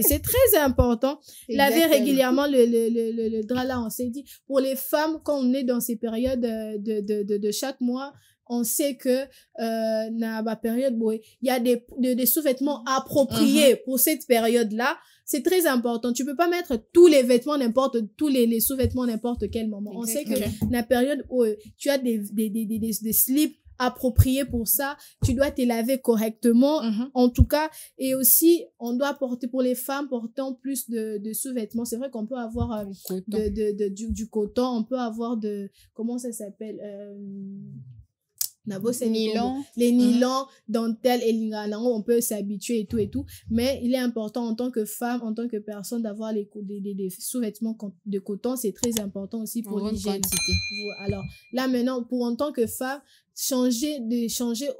c'est très important. Laver régulièrement le drap là, on s'est dit. Pour les femmes, quand on est dans ces périodes de chaque mois, on sait que na ba période il y a des sous-vêtements appropriés pour cette période-là. C'est très important. Tu peux pas mettre tous les vêtements tous les sous-vêtements n'importe quel moment. Exactement. On sait que la période où tu as des slips appropriés pour ça, tu dois te laver correctement, en tout cas. Et aussi, on doit porter, pour les femmes portant plus de sous-vêtements, c'est vrai qu'on peut avoir du coton, on peut avoir comment ça s'appelle, les nylons, dentelles et lingana, on peut s'habituer et tout, mais il est important en tant que femme, en tant que personne, d'avoir des sous-vêtements de coton, c'est très important aussi pour l'hygiène. Alors là maintenant, en tant que femme, changer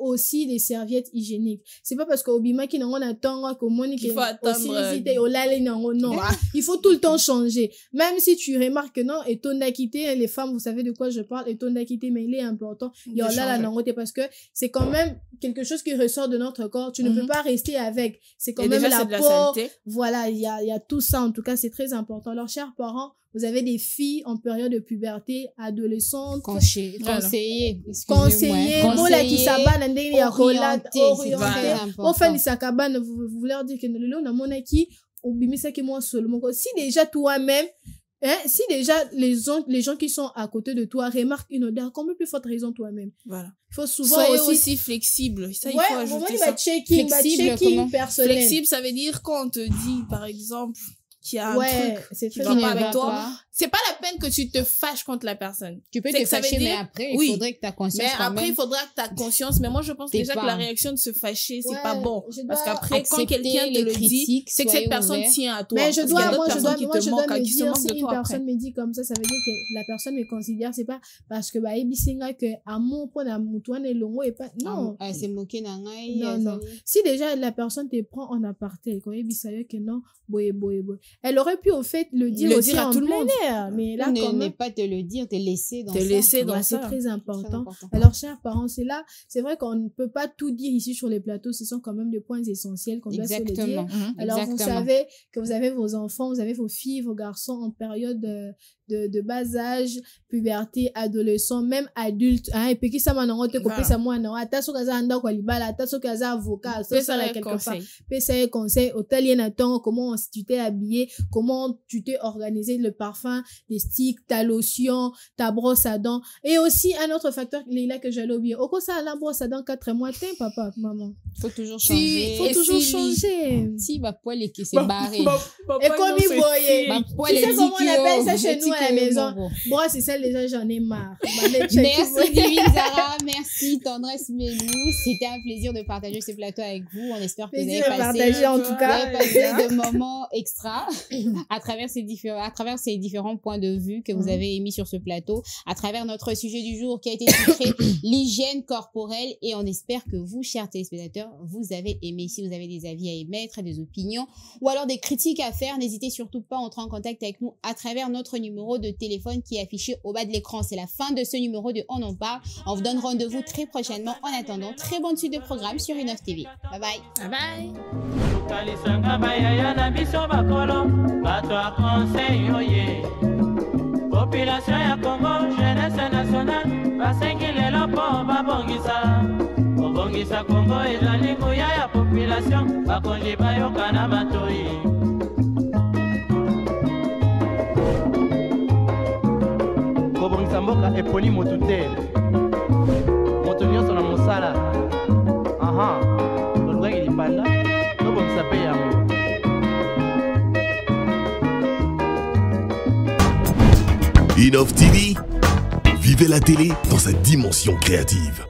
aussi les serviettes hygiéniques. C'est pas parce qu'au bima qui n'en attend que moi qu'il faut attendre non. Il faut tout le temps changer. Même si tu remarques que non, et ton d'acquitté, les femmes, vous savez de quoi je parle, et ton d'acquitté, mais il est important. Il y a là parce que c'est quand même quelque chose qui ressort de notre corps. Tu ne peux pas rester avec. C'est quand même la peau. Voilà, il y a tout ça. En tout cas, c'est très important. Alors, chers parents, vous avez des filles en période de puberté, adolescentes. Conseiller. Vous leur dites que si déjà toi-même, si déjà les gens qui sont à côté de toi remarquent une odeur, combien plus forte raison toi-même. Voilà. Il faut souvent soyez aussi flexible. Ça, il faut ajouter ça. Checking personnel. Flexible, ça veut dire quand on te dit, par exemple, qu'il y a un truc qui va pas avec toi. C'est pas la peine que tu te fâches contre la personne. Tu peux te fâcher, mais après, il faudrait que ta conscience. Mais après, il faudra que ta conscience. Mais moi, je pense déjà que la réaction de se fâcher, c'est pas bon. Parce qu'après, quand quelqu'un te le dit, c'est que cette personne tient à toi. Mais je dois me dire, si une personne me dit comme ça, ça veut dire que la personne me considère, c'est pas parce que, ebisinga que, amour, pour la moutoine et longo et pas, non. C'est moqué nangai. Non. Si déjà la personne te prend en aparté, quand ebisayo que non, boye. Elle aurait pu, au fait, le dire aussi à tout le monde. Mais là, quand même, pas te le dire, te laisser dans ça. C'est très important. Alors, chers parents, c'est vrai qu'on ne peut pas tout dire ici sur les plateaux. Ce sont quand même des points essentiels qu'on doit se le dire. Alors, vous savez que vous avez vos enfants, vous avez vos filles, vos garçons en période de bas âge, puberté, adolescent, même adulte, et puis qui ça m'a noté copier ça moi non attention kaza anda kwa libala attention kaza avocat ça là quelque part PCA conseil hôtelier attend comment tu t'es habillé, comment tu t'es organisé, le parfum, les sticks, ta lotion, ta brosse à dents. Et aussi un autre facteur là que j'allais oublier, au quoi ça la brosse à dents 4 mois papa maman, faut toujours changer. Si ma poêle est qui s'est barrée et comme il voyait tu sais comment on appelle ça chez nous à la maison. Bon, c'est celle déjà, j'en ai marre. Merci Divine Zara, merci Tendresse Melou. C'était un plaisir de partager ce plateau avec vous. On espère que vous avez passé de moments extra à travers ces différents points de vue que vous avez émis sur ce plateau, à travers notre sujet du jour qui a été titré l'hygiène corporelle, et on espère que vous, chers téléspectateurs, vous avez aimé. Si vous avez des avis à émettre, des opinions ou alors des critiques à faire, n'hésitez surtout pas à entrer en contact avec nous à travers notre numéro de téléphone qui est affiché au bas de l'écran. C'est la fin de ce numéro de On en parle. On vous donne rendez-vous très prochainement. En attendant, très bonne suite de programme sur Une Autre TV. Bye bye. Bye bye. Population ya Congo, jeunesse nationale, basengile lopo babongisa. kobongisa Kongo ezali nguya ya population bakonzi bayoka na batoi. Kobongisa mboka eponi motu te, moto nyonso na mosala. Aha, tolukaki lipanda tobongisa mpe yango. Innov TV, vivez la télé dans sa dimension créative.